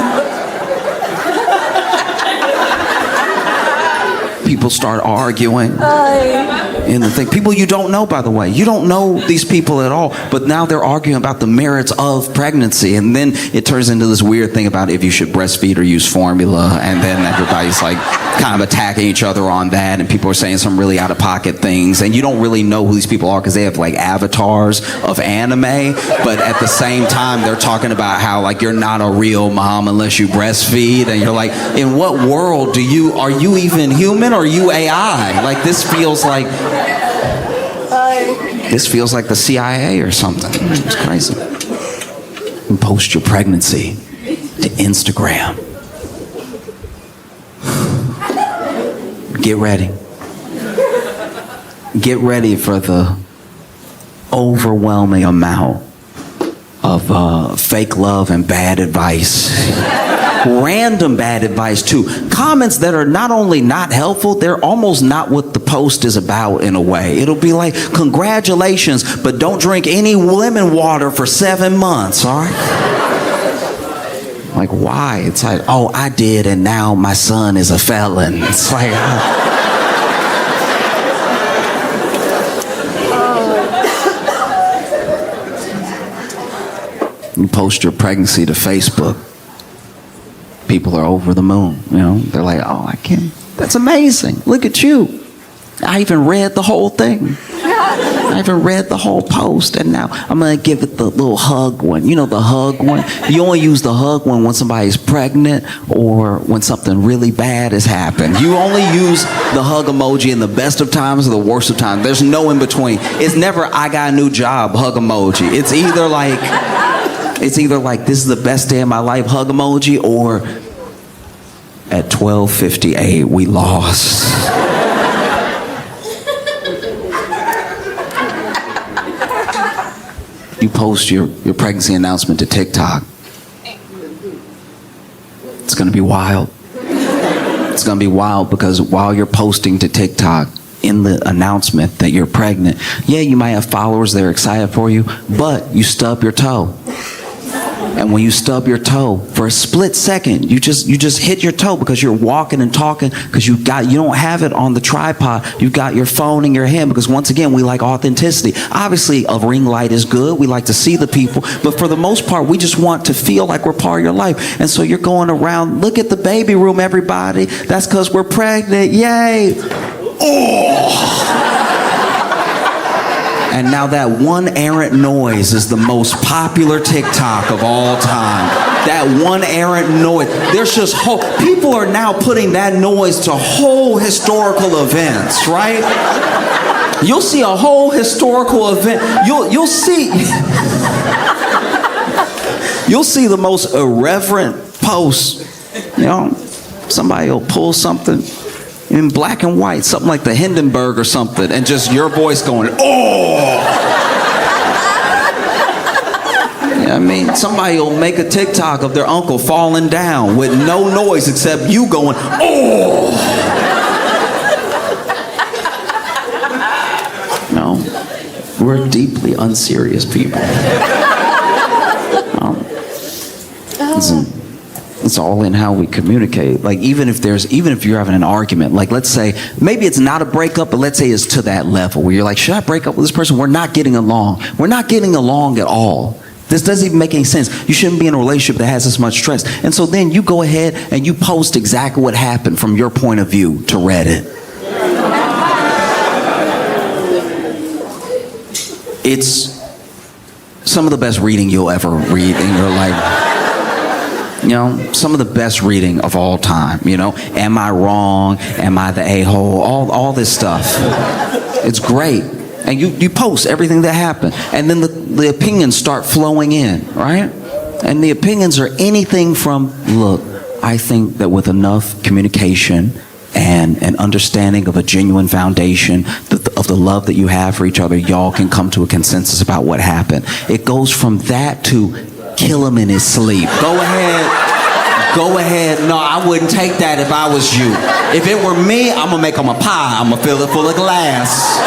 S1: people start arguing in the thing. People you don't know, by the way. You don't know these people at all, but now they're arguing about the merits of pregnancy. And then it turns into this weird thing about if you should breastfeed or use formula. And then everybody's like kind of attacking each other on that. And people are saying some really out of pocket things. And you don't really know who these people are because they have like avatars of anime. But at the same time, they're talking about how like you're not a real mom unless you breastfeed. And you're like, in what world are you even human or are you AI? Like this feels like the CIA or something. It's crazy. And post your pregnancy to Instagram. Get ready. Get ready for the overwhelming amount of fake love and bad advice. Random bad advice too. Comments that are not only not helpful, they're almost not what the post is about in a way. It'll be like, congratulations, but don't drink any lemon water for 7 months, all right? Like, why? It's like, oh, I did, and now my son is a felon. It's like, you post your pregnancy to Facebook. People are over the moon, you know. They're like, oh, I can't. That's amazing. Look at you. I even read the whole thing. I even read the whole post, and now I'm going to give it the little hug one. You know, the hug one? You only use the hug one when somebody's pregnant or when something really bad has happened. You only use the hug emoji in the best of times or the worst of times. There's no in between. It's never, I got a new job, hug emoji. It's either like, this is the best day of my life, hug emoji, or at 12:58, we lost. You post your pregnancy announcement to TikTok. It's going to be wild. It's going to be wild because while you're posting to TikTok in the announcement that you're pregnant, yeah, you might have followers that are excited for you, but you stub your toe. And when you stub your toe, for a split second, you just hit your toe because you're walking and talking because you don't have it on the tripod. You've got your phone in your hand because once again, we like authenticity. Obviously, a ring light is good. We like to see the people. But for the most part, we just want to feel like we're part of your life. And so you're going around, look at the baby room, everybody. That's because we're pregnant. Yay. Oh. And now that one errant noise is the most popular TikTok of all time. That one errant noise. There's just people are now putting that noise to whole historical events, right? You'll see a whole historical event. You'll see the most irreverent posts. You know, somebody will pull something in black and white, something like the Hindenburg or something, and just your voice going, oh! I mean, somebody will make a TikTok of their uncle falling down with no noise except you going, oh! No, we're deeply unserious people. It's all in how we communicate. Like even if you're having an argument, like let's say maybe it's not a breakup, but let's say it's to that level where you're like, should I break up with this person? We're not getting along. We're not getting along at all. This doesn't even make any sense. You shouldn't be in a relationship that has this much stress. And so then you go ahead and you post exactly what happened from your point of view to Reddit. It's some of the best reading you'll ever read in your life. You know, some of the best reading of all time, you know. Am I wrong? Am I the a-hole? All this stuff. It's great. And you post everything that happened. And then the opinions start flowing in, right? And the opinions are anything from, look, I think that with enough communication and an understanding of a genuine foundation of the love that you have for each other, y'all can come to a consensus about what happened. It goes from that to kill him in his sleep. Go ahead. No, I wouldn't take that if I was you. If it were me, I'm gonna make him a pie. I'm gonna fill it full of glass.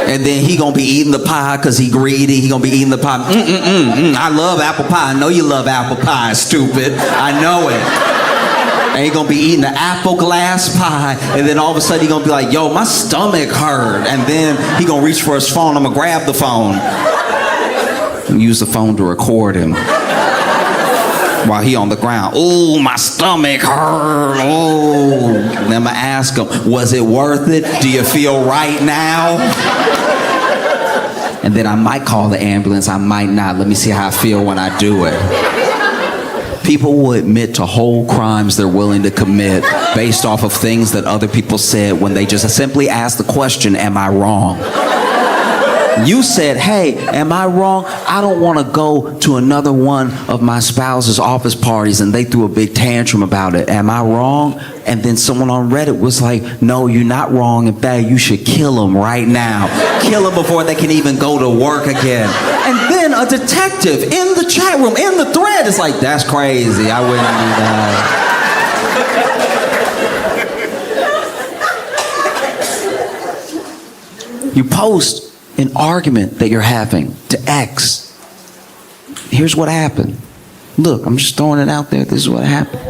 S1: And then he gonna be eating the pie because he greedy. He gonna be eating the pie. I love apple pie. I know you love apple pie, stupid. I know it. And he gonna be eating the apple glass pie, and then all of a sudden he gonna be like, yo, my stomach hurt. And then he gonna reach for his phone. I'm gonna grab the phone and use the phone to record him while he on the ground. Ooh, my stomach hurt. Oh. And I'm gonna ask him, was it worth it? Do you feel right now? And then I might call the ambulance, I might not. Let me see how I feel when I do it. People will admit to whole crimes they're willing to commit based off of things that other people said when they just simply asked the question, am I wrong? You said, hey, am I wrong? I don't want to go to another one of my spouse's office parties, and they threw a big tantrum about it. Am I wrong? And then someone on Reddit was like, no, you're not wrong. In fact, you should kill them right now. Kill them before they can even go to work again. And then a detective in the chat room, in the thread, is like, that's crazy. I wouldn't do that. You post an argument that you're having to X. Here's what happened. Look, I'm just throwing it out there. This is what happened.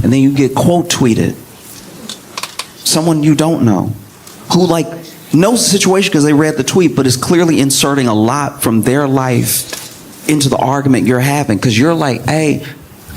S1: And then you get quote tweeted. Someone you don't know who like knows the situation because they read the tweet, but is clearly inserting a lot from their life into the argument you're having, because you're like, hey,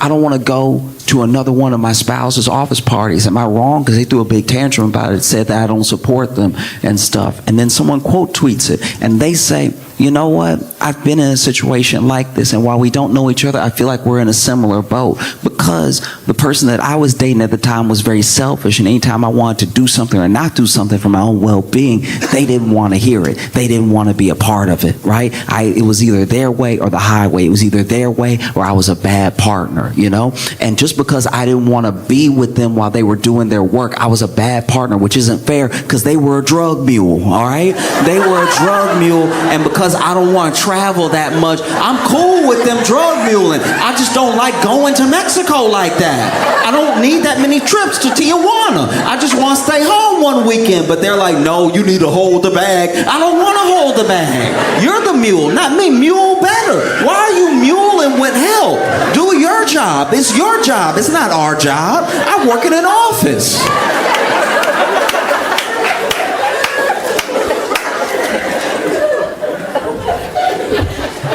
S1: I don't want to go to another one of my spouse's office parties. Am I wrong? Because they threw a big tantrum about it, said that I don't support them and stuff. And then someone quote tweets it and they say, you know what? I've been in a situation like this, and while we don't know each other, I feel like we're in a similar boat, because the person that I was dating at the time was very selfish, and anytime I wanted to do something or not do something for my own well-being, they didn't want to hear it. They didn't want to be a part of it, right? It was either their way or the highway. It was either their way or I was a bad partner, you know? And just because I didn't want to be with them while they were doing their work, I was a bad partner, which isn't fair, because they were a drug mule, all right? They were a drug mule, and because I don't want to travel that much, I'm cool with them drug muling. I just don't like going to Mexico like that. I don't need that many trips to Tijuana. I just want to stay home one weekend. But they're like, no, you need to hold the bag. I don't want to hold the bag. You're the mule, not me. Mule better. Why are you muling with help? Do your job. It's your job. It's not our job. I work in an office.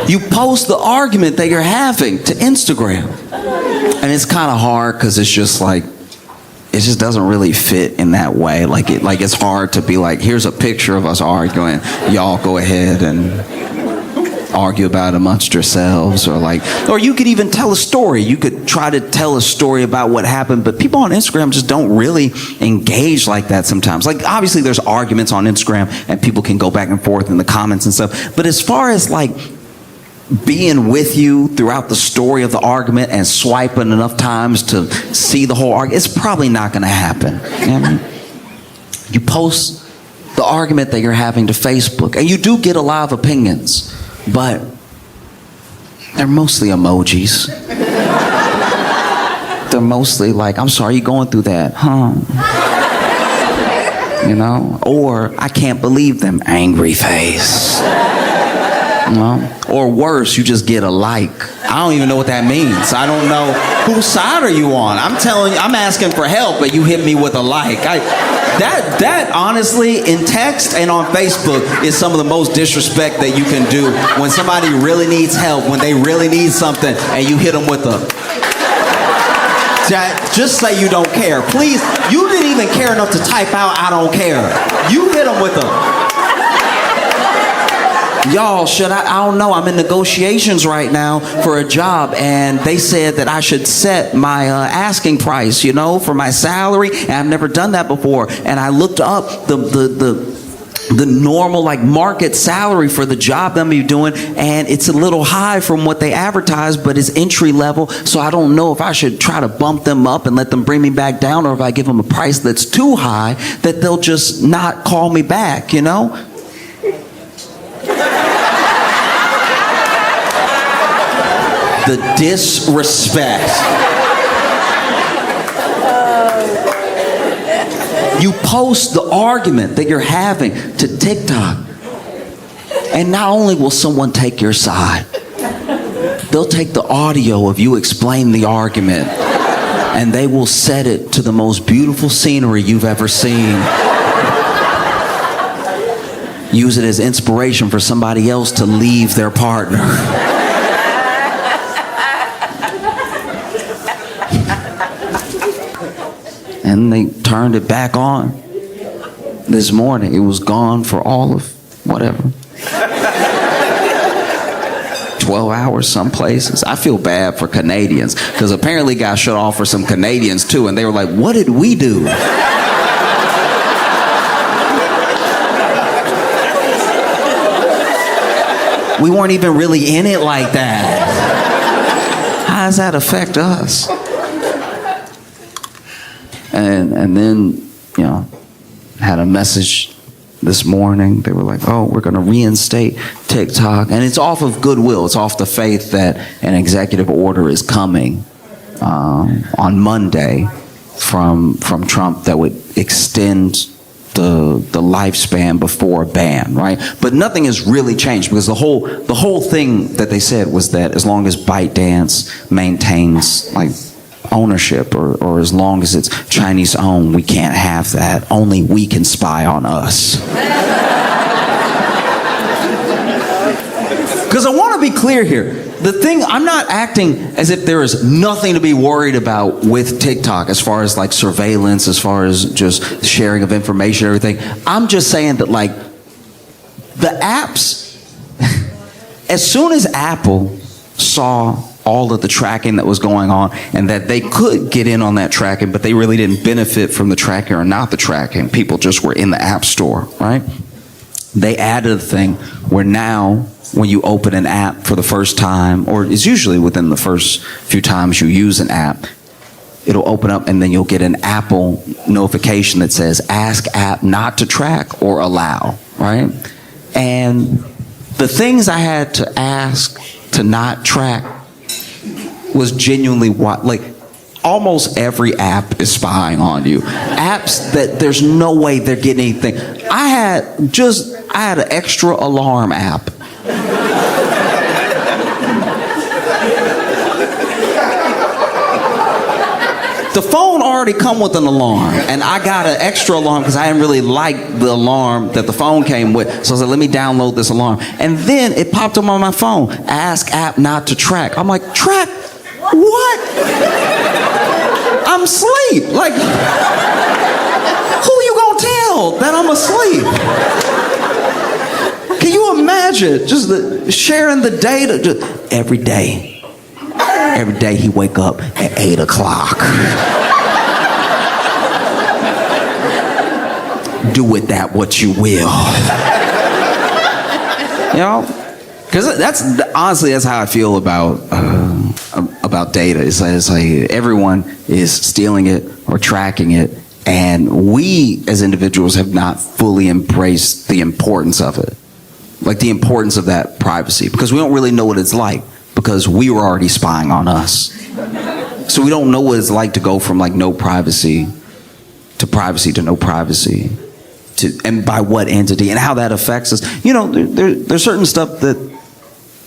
S1: You post the argument that you're having to Instagram. And it's kind of hard because it's it just doesn't really fit in that way. Like it's hard to be like, here's a picture of us arguing. Y'all go ahead and argue about it amongst yourselves, or you could even tell a story. You could try to tell a story about what happened, but people on Instagram just don't really engage like that sometimes. Like, obviously there's arguments on Instagram and people can go back and forth in the comments and stuff, but as far as like being with you throughout the story of the argument and swiping enough times to see the whole argument, it's probably not going to happen. You know what I mean? You post the argument that you're having to Facebook, and you do get a lot of opinions, but they're mostly emojis. They're mostly like, I'm sorry you're going through that, huh? You know? Or, I can't believe them, angry face. You know? Or worse, you just get a like. I don't even know what that means. I don't know whose side are you on. I'm telling you, I'm asking for help, but you hit me with a like. That honestly, in text and on Facebook, is some of the most disrespect that you can do when somebody really needs help, when they really need something, and you hit them with a... Just say you don't care. Please, you didn't even care enough to type out, I don't care. You hit them with a... Y'all, I don't know, I'm in negotiations right now for a job, and they said that I should set my asking price, you know, for my salary, and I've never done that before. And I looked up the normal, like, market salary for the job that I'm doing, and it's a little high from what they advertise, but it's entry level, so I don't know if I should try to bump them up and let them bring me back down, or if I give them a price that's too high, that they'll just not call me back, you know? The disrespect. You post the argument that you're having to TikTok, and not only will someone take your side, they'll take the audio of you explain the argument, and they will set it to the most beautiful scenery you've ever seen. Use it as inspiration for somebody else to leave their partner. And they turned it back on this morning. It was gone for all of whatever. 12 hours some places. I feel bad for Canadians, because apparently it got shut off for some Canadians too, and they were like, what did we do? We weren't even really in it like that. How does that affect us? And then, you know, had a message this morning. They were like, oh, we're going to reinstate TikTok. And it's off of goodwill. It's off the faith that an executive order is coming on Monday from Trump that would extend the lifespan before a ban, right? But nothing has really changed, because the whole thing that they said was that as long as ByteDance maintains, like, ownership, or as long as it's Chinese owned, we can't have that. Only we can spy on us. Because I want to be clear here. The thing, I'm not acting as if there is nothing to be worried about with TikTok as far as like surveillance, as far as just sharing of information, everything. I'm just saying that, like, the apps, as soon as Apple saw all of the tracking that was going on, and that they could get in on that tracking, but they really didn't benefit from the tracking or not the tracking. People just were in the app store, right? They added a thing where now, when you open an app for the first time, or it's usually within the first few times you use an app, it'll open up and then you'll get an Apple notification that says, ask app not to track or allow, right? And the things I had to ask to not track was genuinely what, like, almost every app is spying on you. Apps that there's no way they're getting anything. I had an extra alarm app. The phone already come with an alarm, and I got an extra alarm because I didn't really like the alarm that the phone came with. So I was like, let me download this alarm. And then it popped up on my phone, ask app not to track. I'm like, track what? I'm asleep. Like, who you gonna tell that I'm asleep? Can you imagine just sharing the data just every day? Every day he wake up at 8 o'clock. Do with that what you will. You know? Because honestly, that's how I feel about data. It's like everyone is stealing it or tracking it, and we as individuals have not fully embraced the importance of it. Like the importance of that privacy, because we don't really know what it's like, because we were already spying on us. So we don't know what it's like to go from like no privacy to no privacy. And by what entity and how that affects us. You know, there's certain stuff that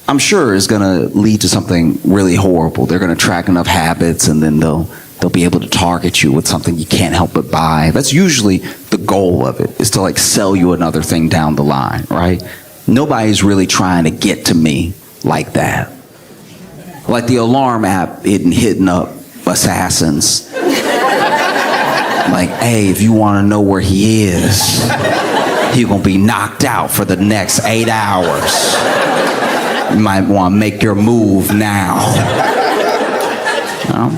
S1: I'm sure is going to lead to something really horrible. They're going to track enough habits, and then they'll be able to target you with something you can't help but buy. That's usually the goal of it, is to like sell you another thing down the line, right? Nobody's really trying to get to me like that. Like the alarm app isn't hitting up assassins. Like, hey, if you want to know where he is, he's going to be knocked out for the next 8 hours. You might want to make your move now. You know?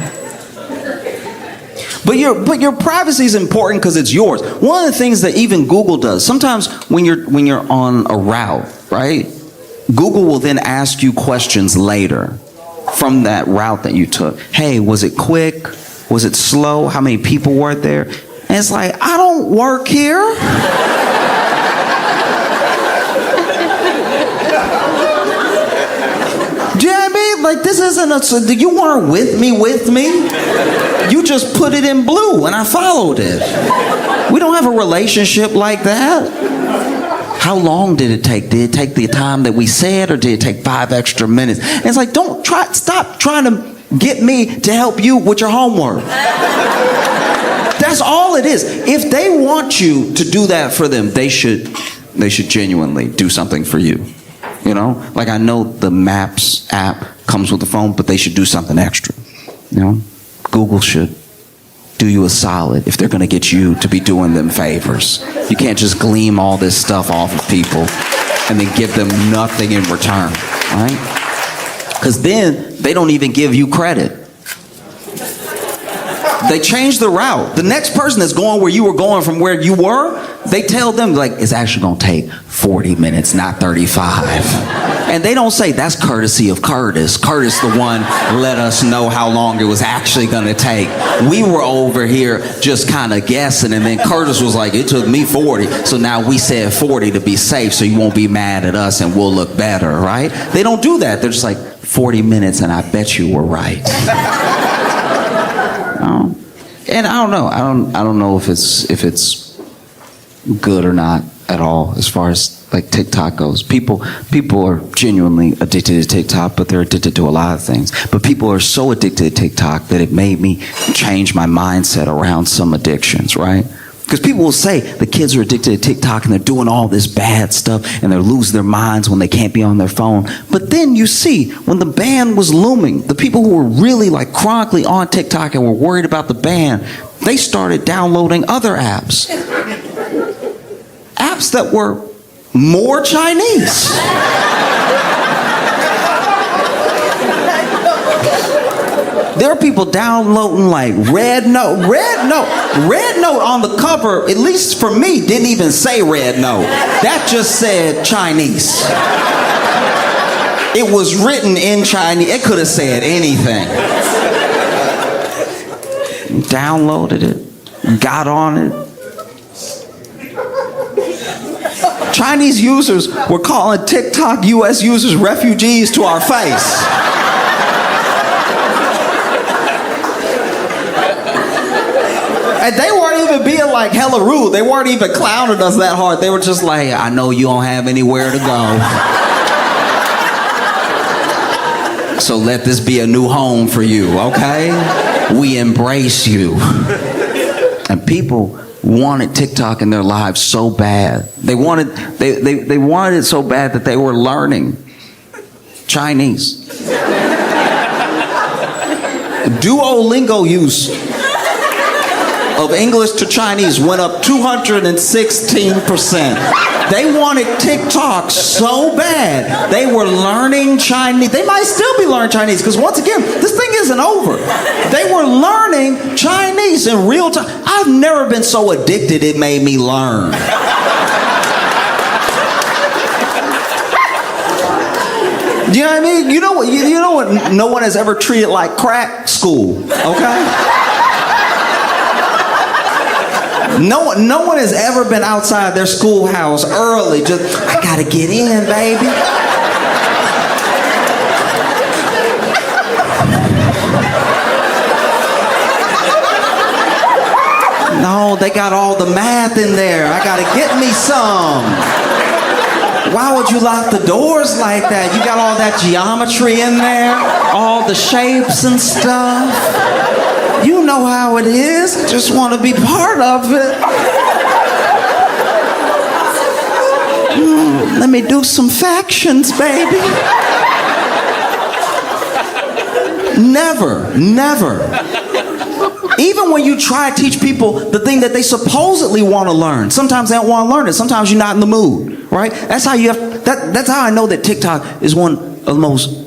S1: But your privacy is important because it's yours. One of the things that even Google does, sometimes when you're on a route, right? Google will then ask you questions later from that route that you took. Hey, was it quick? Was it slow? How many people were there? And it's like, I don't work here. Do you know what I mean? Like, this isn't you weren't with me. You just put it in blue and I followed it. We don't have a relationship like that. How long did it take? Did it take the time that we said, or did it take 5 extra minutes? And it's like, stop trying to get me to help you with your homework. That's all it is. If they want you to do that for them, they should genuinely do something for you. You know, like I know the Maps app comes with the phone, but they should do something extra. You know, Google should do you a solid if they're going to get you to be doing them favors. You can't just glean all this stuff off of people and then give them nothing in return, right? Because then they don't even give you credit. They change the route. The next person that's going where you were going from where you were, they tell them, like, it's actually going to take 40 minutes, not 35. And they don't say, that's courtesy of Curtis. Curtis, the one, let us know how long it was actually going to take. We were over here just kind of guessing, and then Curtis was like, it took me 40. So now we said 40 to be safe, so you won't be mad at us and we'll look better, right? They don't do that. They're just like, 40 minutes, and I bet you were right. And I don't know. I don't know if it's good or not at all as far as like TikTok goes. People are genuinely addicted to TikTok, but they're addicted to a lot of things. But people are so addicted to TikTok that it made me change my mindset around some addictions, right? Because people will say the kids are addicted to TikTok and they're doing all this bad stuff and they're losing their minds when they can't be on their phone. But then you see, when the ban was looming, the people who were really like chronically on TikTok and were worried about the ban, they started downloading other apps. Apps that were more Chinese. There are people downloading like Red Note on the cover, at least for me, didn't even say Red Note. That just said Chinese. It was written in Chinese. It could have said anything. Downloaded it, got on it. Chinese users were calling TikTok US users refugees to our face. And they weren't even being like hella rude. They weren't even clowning us that hard. They were just like, I know you don't have anywhere to go. So let this be a new home for you, okay? We embrace you. And people wanted TikTok in their lives so bad. They wanted it so bad that they were learning Chinese. Duolingo use of English to Chinese went up 216%. They wanted TikTok so bad. They were learning Chinese. They might still be learning Chinese because once again, this thing isn't over. They were learning Chinese in real time. I've never been so addicted it made me learn. Do you know what I mean? You know what no one has ever treated like crack? School, okay? No one has ever been outside their schoolhouse early. Just, I gotta get in, baby. No, they got all the math in there. I gotta get me some. Why would you lock the doors like that? You got all that geometry in there, all the shapes and stuff. You know how it is. I just want to be part of it. Let me do some factions, baby. Never. Even when you try to teach people the thing that they supposedly want to learn, sometimes they don't want to learn it. Sometimes you're not in the mood, right? That's how you have. That's how I know that TikTok is one of the most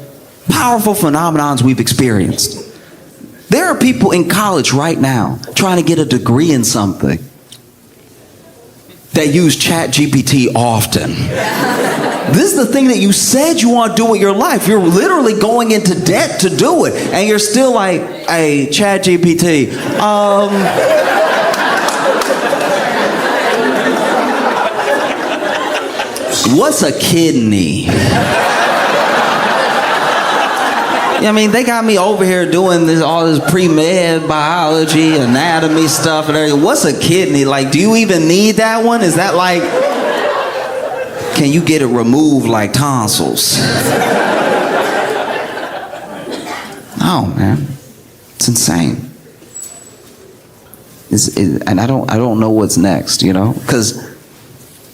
S1: powerful phenomenons we've experienced. There are people in college right now trying to get a degree in something that use ChatGPT often. This is the thing that you said you want to do with your life. You're literally going into debt to do it. And you're still like, hey, ChatGPT, what's a kidney? I mean, they got me over here doing all this pre-med biology, anatomy stuff and everything. What's a kidney? Like, do you even need that one? Is that like, can you get it removed like tonsils? No, man. It's insane. And I don't know what's next, you know? Because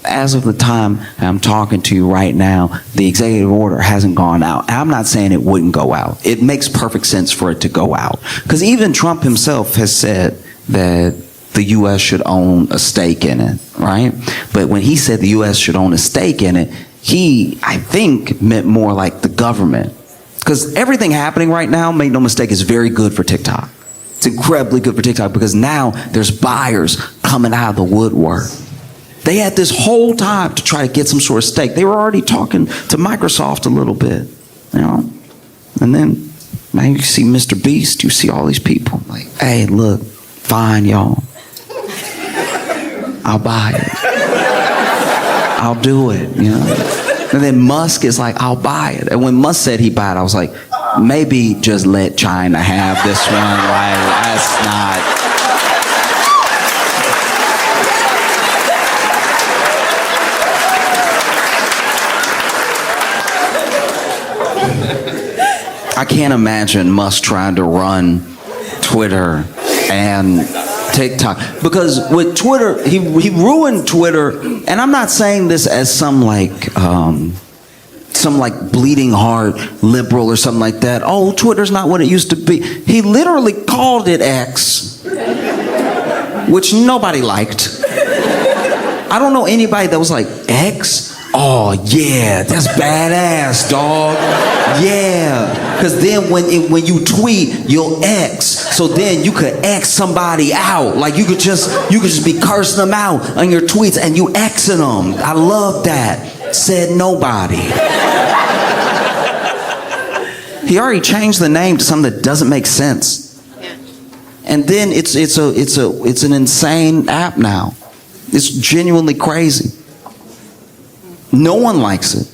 S1: as of the time I'm talking to you right now, the executive order hasn't gone out. I'm not saying it wouldn't go out. It makes perfect sense for it to go out. Because even Trump himself has said that the U.S. should own a stake in it, right? But when he said the U.S. should own a stake in it, he, I think, meant more like the government. Because everything happening right now, make no mistake, is very good for TikTok. It's incredibly good for TikTok because now there's buyers coming out of the woodwork. They had this whole time to try to get some sort of stake. They were already talking to Microsoft a little bit, you know? And then, man, you see Mr. Beast, you see all these people like, hey, look, fine, y'all. I'll buy it. I'll do it, you know? And then Musk is like, I'll buy it. And when Musk said he'd buy it, I was like, maybe just let China have this one. Like, that's not... I can't imagine Musk trying to run Twitter and TikTok, because with Twitter, he ruined Twitter, and I'm not saying this as some bleeding heart liberal or something like that. Oh, Twitter's not what it used to be. He literally called it X, which nobody liked. I don't know anybody that was like, X? Oh yeah, that's badass, dog. Yeah, because then when you tweet, you'll X. So then you could X somebody out. Like you could just be cursing them out on your tweets and you Xing them. I love that. Said nobody. He already changed the name to something that doesn't make sense. And then it's an insane app now. It's genuinely crazy. No one likes it.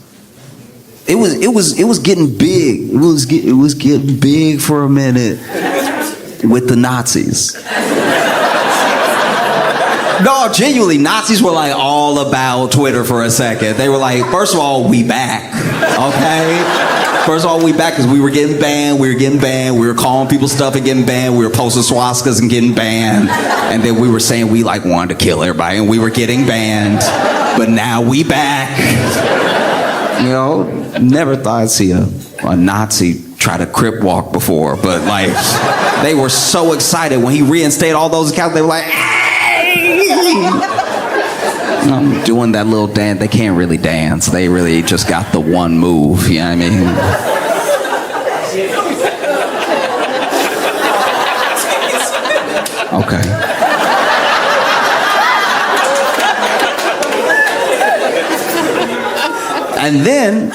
S1: It was getting big. It was getting big for a minute with the Nazis. No, genuinely, Nazis were like all about Twitter for a second. They were like, first of all, we back, okay? First of all, we back because we were getting banned. We were calling people stuff and getting banned. We were posting swastikas and getting banned. And then we were saying we like wanted to kill everybody and we were getting banned. But now we back. You know, never thought I'd see a Nazi tried to crip walk before, but like they were so excited when he reinstated all those accounts. They were like, I'm doing that little dance. They can't really dance. They really just got the one move. You know what I mean? Okay. And then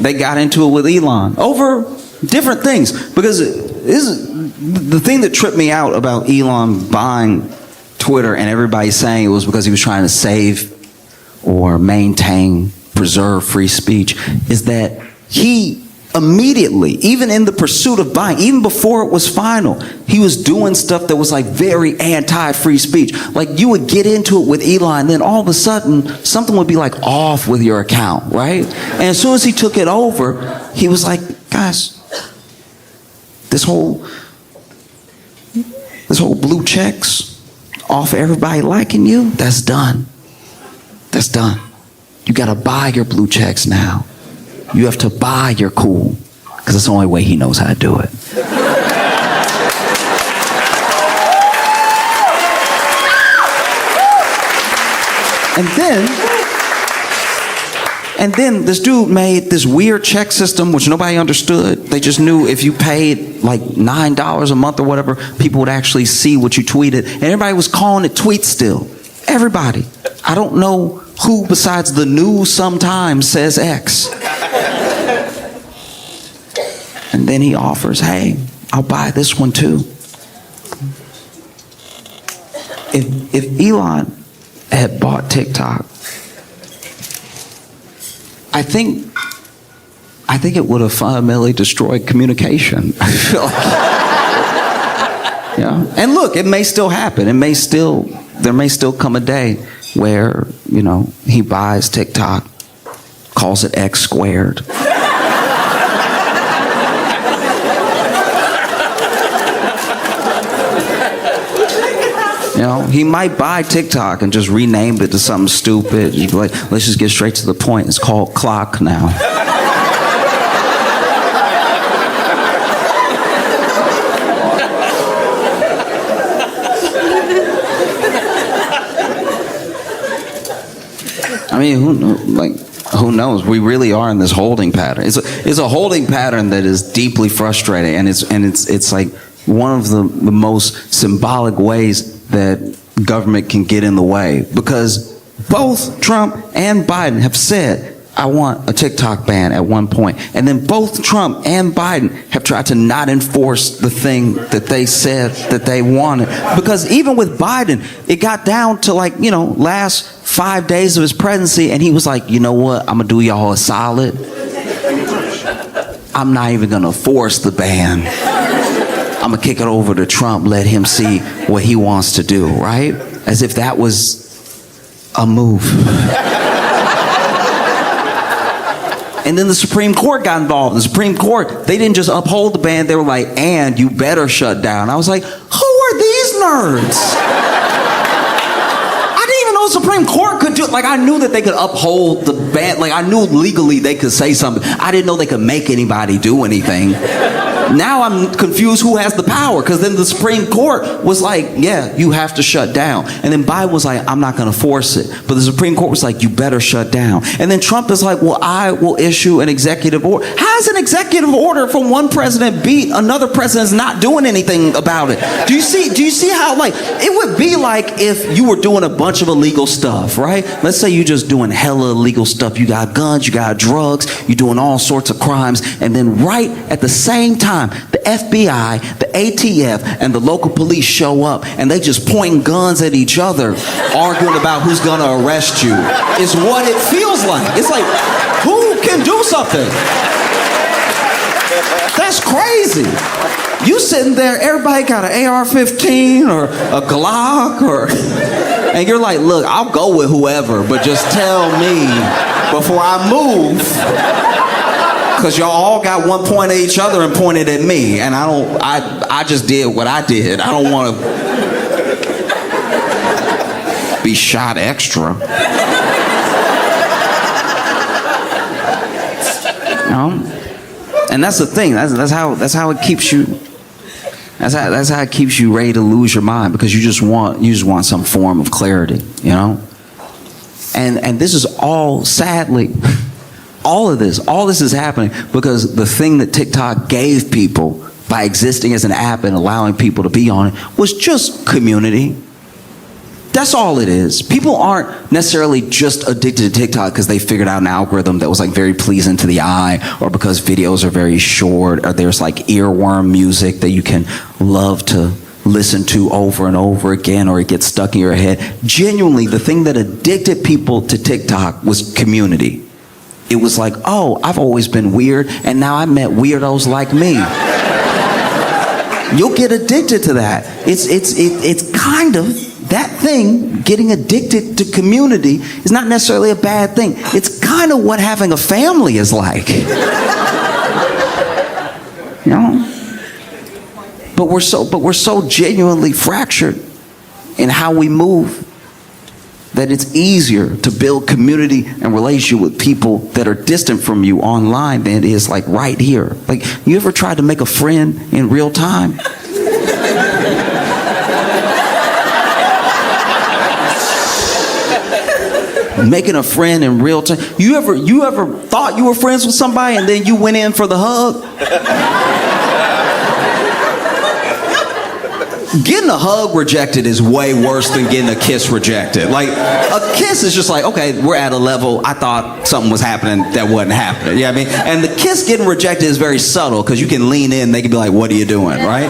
S1: they got into it with Elon over different things, because the thing that tripped me out about Elon buying Twitter and everybody saying it was because he was trying to save or maintain, preserve free speech, is that he immediately, even in the pursuit of buying, even before it was final, he was doing stuff that was like very anti-free speech. Like you would get into it with Elon, and then all of a sudden something would be like off with your account, right? And as soon as he took it over, he was like, guys, this whole blue checks off everybody liking you, that's done. That's done. You gotta buy your blue checks now. You have to buy your cool, because it's the only way he knows how to do it. And then this dude made this weird check system which nobody understood. They just knew if you paid like $9 a month or whatever, people would actually see what you tweeted. And everybody was calling it tweet still. Everybody. I don't know who besides the news sometimes says X. And then he offers, hey, I'll buy this one too. If Elon had bought TikTok, I think it would have fundamentally destroyed communication. I feel like, yeah. And look, it may still happen. There may still come a day where, he buys TikTok, calls it X squared. He might buy TikTok and just rename it to something stupid. You'd be like, let's just get straight to the point. It's called Clock now. I mean, who knows? We really are in this holding pattern. It's a holding pattern that is deeply frustrating, and it's like one of the most symbolic ways that government can get in the way, because both Trump and Biden have said, I want a TikTok ban at one point, and then both Trump and Biden have tried to not enforce the thing that they said that they wanted. Because even with Biden, it got down to last 5 days of his presidency, and he was like, you know what, I'm gonna do y'all a solid. I'm not even gonna force the ban. I'm gonna kick it over to Trump, let him see what he wants to do, right? As if that was a move. And then the Supreme Court got involved. The Supreme Court, they didn't just uphold the ban, they were like, and you better shut down. I was like, who are these nerds? I didn't even know the Supreme Court could do it. Like, I knew that they could uphold the ban. Like, I knew legally they could say something. I didn't know they could make anybody do anything. Now I'm confused who has the power, because then the Supreme Court was like, yeah, you have to shut down. And then Biden was like, I'm not going to force it. But the Supreme Court was like, you better shut down. And then Trump is like, well, I will issue an executive order. How does an executive order from one president beat another president's not doing anything about it? Do you see how, it would be like if you were doing a bunch of illegal stuff, right? Let's say you're just doing hella illegal stuff. You got guns, you got drugs, you're doing all sorts of crimes. And then right at the same time, the FBI, the ATF, and the local police show up, and they just pointing guns at each other, arguing about who's gonna arrest you. It's what it feels like. It's like, who can do something? That's crazy. You sitting there, everybody got an AR-15 or a Glock, and you're like, look, I'll go with whoever, but just tell me before I move. Because y'all all got one point at each other and pointed at me, and I just did what I did. I don't want to be shot extra. And that's the thing. That's how it keeps you. That's how it keeps you ready to lose your mind, because you just want some form of clarity, you know. And this is all, sadly, all of this is happening because the thing that TikTok gave people by existing as an app and allowing people to be on it was just community. That's all it is. People aren't necessarily just addicted to TikTok because they figured out an algorithm that was like very pleasing to the eye, or because videos are very short, or there's like earworm music that you can love to listen to over and over again, or it gets stuck in your head. Genuinely, the thing that addicted people to TikTok was community. It was like, oh, I've always been weird, and now I met weirdos like me. You'll get addicted to that. It's kind of that thing. Getting addicted to community is not necessarily a bad thing. It's kind of what having a family is like. You know? But we're so genuinely fractured in how we move that it's easier to build community and relationship with people that are distant from you online than it is like right here. Like, you ever tried to make a friend in real time? Making a friend in real time. You ever thought you were friends with somebody and then you went in for the hug? Getting a hug rejected is way worse than getting a kiss rejected. Like, a kiss is just like, okay, we're at a level, I thought something was happening that wasn't happening. You know what I mean? And the kiss getting rejected is very subtle because you can lean in, they can be like, what are you doing, right?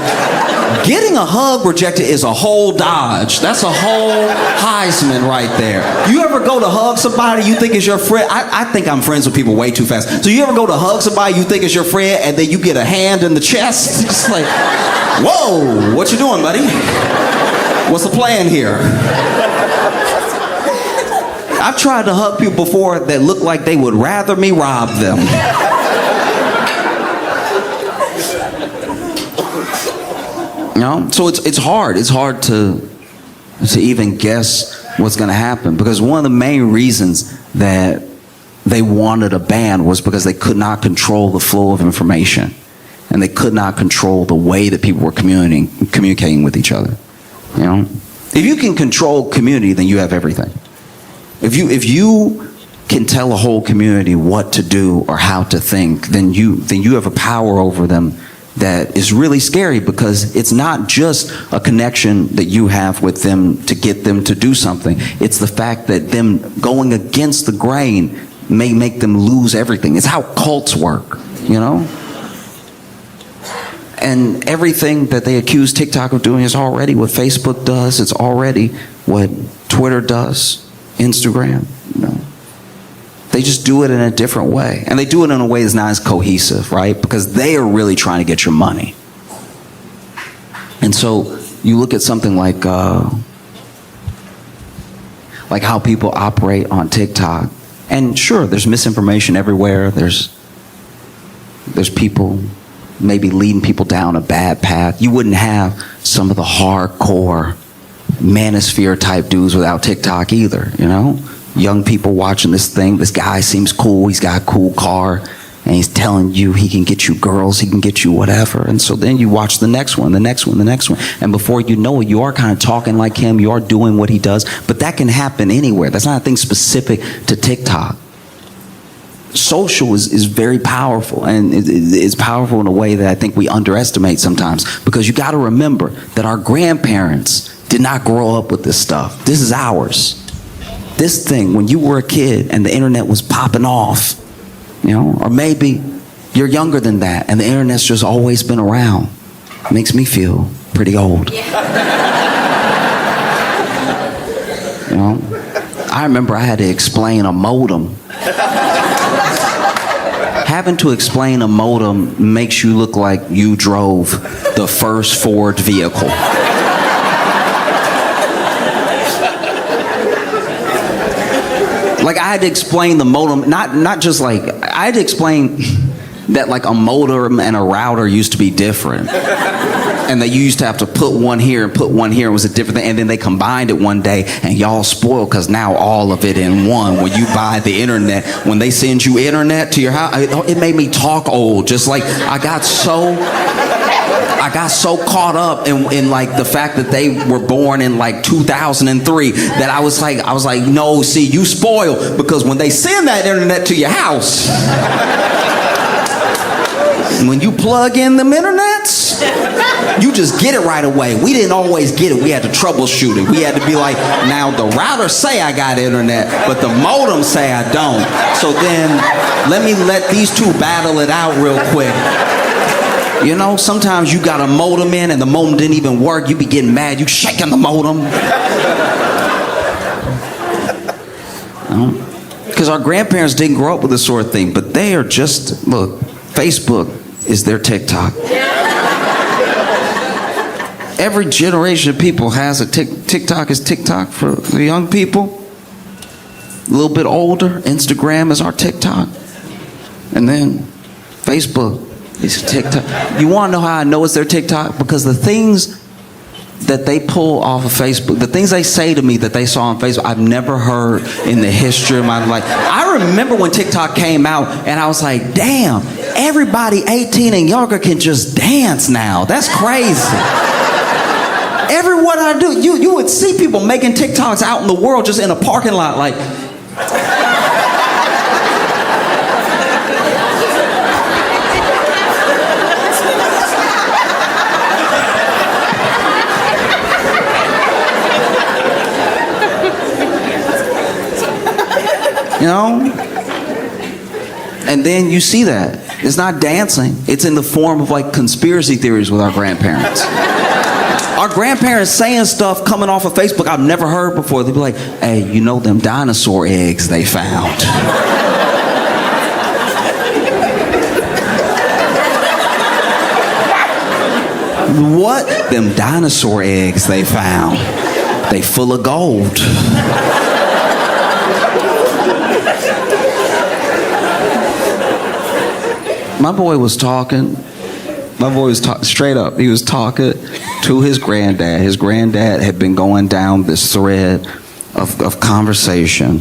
S1: Getting a hug rejected is a whole dodge. That's a whole Heisman right there. You ever go to hug somebody you think is your friend? I think I'm friends with people way too fast. So you ever go to hug somebody you think is your friend and then you get a hand in the chest? It's like, whoa, what you doing, buddy? What's the plan here? I've tried to hug people before that look like they would rather me rob them. You know? So it's hard. It's hard to even guess what's going to happen, because one of the main reasons that they wanted a ban was because they could not control the flow of information, and they could not control the way that people were communicating with each other. You know, if you can control community, then you have everything. If you can tell a whole community what to do or how to think, then you have a power over them that is really scary, because it's not just a connection that you have with them to get them to do something. It's the fact that them going against the grain may make them lose everything. It's how cults work, you know? And everything that they accuse TikTok of doing is already what Facebook does. It's already what Twitter does, Instagram, you know? They just do it in a different way. And they do it in a way that's not as cohesive, right? Because they are really trying to get your money. And so you look at something like how people operate on TikTok. And sure, there's misinformation everywhere. There's people maybe leading people down a bad path. You wouldn't have some of the hardcore manosphere type dudes without TikTok either, you know? Young people watching this thing. This guy seems cool. He's got a cool car, and he's telling you he can get you girls, he can get you whatever. And so then you watch the next one, the next one, the next one. And before you know it, you are kind of talking like him. You are doing what he does. But that can happen anywhere. That's not a thing specific to TikTok. Social is very powerful, and it's powerful in a way that I think we underestimate sometimes, because you got to remember that our grandparents did not grow up with this stuff. This is ours. This thing, when you were a kid and the internet was popping off, you know, or maybe you're younger than that and the internet's just always been around. It makes me feel pretty old. Yeah. You know, I remember I had to explain a modem. Having to explain a modem makes you look like you drove the first Ford vehicle. Like, I had to explain the modem, not just like, I had to explain that like a modem and a router used to be different. And And they used to have to put one here and put one here. It was a different thing. And then they combined it one day, and y'all spoiled because now all of it in one. When you buy the internet, when they send you internet to your house, it made me talk old. Just like I got so caught up in like the fact that they were born in like 2003 that I was like, no, see, you spoiled, because when they send that internet to your house, when you plug in them internets, you just get it right away. We didn't always get it. We had to troubleshoot it. We had to be like, now the router say I got internet, but the modem say I don't. So then let these two battle it out real quick. You know, sometimes you got a modem in and the modem didn't even work. You be getting mad. You shaking the modem. Because our grandparents didn't grow up with this sort of thing, but they are just, look, Facebook is their TikTok. Every generation of people has a TikTok is TikTok for the young people. A little bit older, Instagram is our TikTok. And then Facebook is TikTok. You want to know how I know it's their TikTok? Because the things that they pull off of Facebook, the things they say to me that they saw on Facebook, I've never heard in the history of my life. I remember when TikTok came out and I was like, damn, everybody 18 and younger can just dance now. That's crazy. Everywhere I do, you would see people making TikToks out in the world just in a parking lot like... You know? And then you see that. It's not dancing. It's in the form of like conspiracy theories with our grandparents. Our grandparents saying stuff coming off of Facebook I've never heard before. They'd be like, hey, you know them dinosaur eggs they found? What? Them dinosaur eggs they found. They full of gold. My boy was talking. Straight up. He was talking to his granddad. His granddad had been going down this thread of conversation.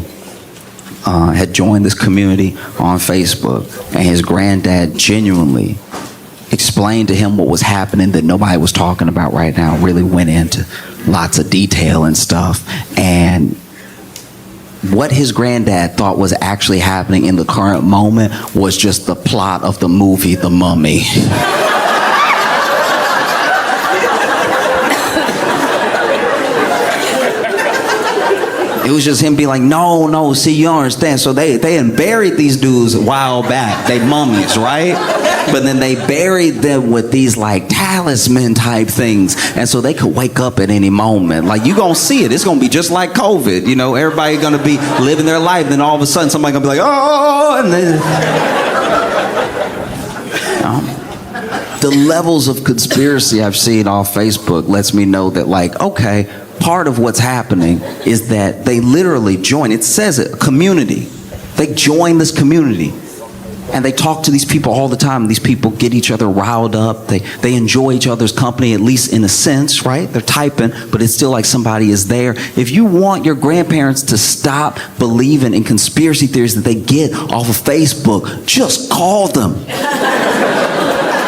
S1: Had joined this community on Facebook, and his granddad genuinely explained to him what was happening that nobody was talking about right now. Really went into lots of detail and stuff, and what his granddad thought was actually happening in the current moment was just the plot of the movie The Mummy. It was just him being like, no, see, you don't understand. So they had buried these dudes a while back. They mummies, right? But then they buried them with these like talisman type things. And so they could wake up at any moment. Like, you gonna see it. It's gonna be just like COVID. You know, everybody gonna be living their life. Then all of a sudden somebody gonna be like, oh, and then... The levels of conspiracy I've seen off Facebook lets me know that, like, okay, part of what's happening is that they literally join. It says it, community. They join this community. And they talk to these people all the time. These people get each other riled up. They enjoy each other's company, at least in a sense, right? They're typing, but it's still like somebody is there. If you want your grandparents to stop believing in conspiracy theories that they get off of Facebook, just call them.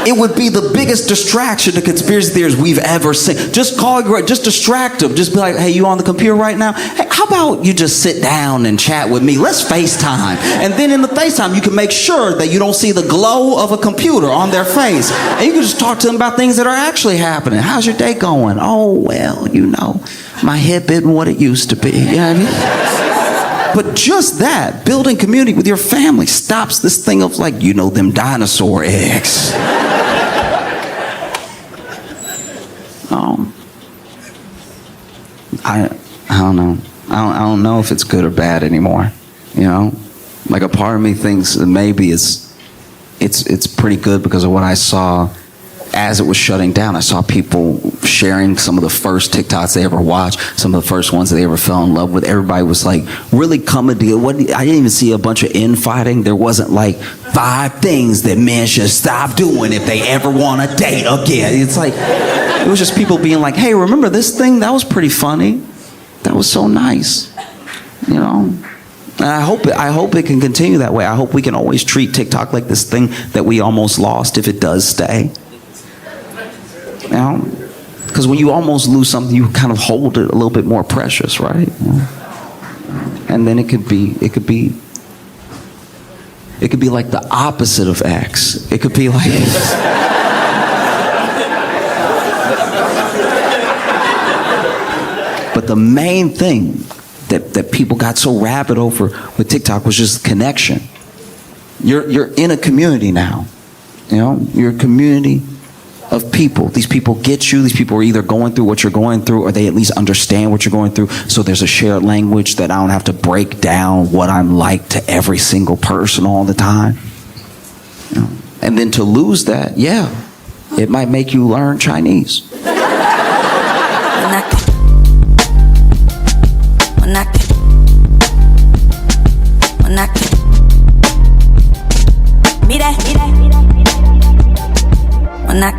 S1: It would be the biggest distraction to conspiracy theories we've ever seen. Just call, just distract them. Just be like, hey, you on the computer right now? Hey, how about you just sit down and chat with me? Let's FaceTime. And then in the FaceTime, you can make sure that you don't see the glow of a computer on their face. And you can just talk to them about things that are actually happening. How's your day going? Oh, well, you know, my hip isn't what it used to be. You know what I mean? But just that, building community with your family stops this thing of like, you know, them dinosaur eggs. I don't know. I don't know if it's good or bad anymore. You know, like a part of me thinks that maybe it's pretty good because of what I saw as it was shutting down, I saw people sharing some of the first TikToks they ever watched, some of the first ones that they ever fell in love with. Everybody was like really comedy. I didn't even see a bunch of infighting. There wasn't like 5 things that men should stop doing if they ever want to date again. It's like, it was just people being like, hey, remember this thing? That was pretty funny. That was so nice. You know? And I hope it can continue that way. I hope we can always treat TikTok like this thing that we almost lost if it does stay. You know? Because when you almost lose something, you kind of hold it a little bit more precious, right? You know? And then it could be like the opposite of X. It could be like but the main thing that people got so rabid over with TikTok was just connection. You're in a community now. You know, you're a community of people. These people get you. These people are either going through what you're going through, or they at least understand what you're going through. So there's a shared language that I don't have to break down what I'm like to every single person all the time. You know? And then to lose that, yeah, it might make you learn Chinese.
S3: When I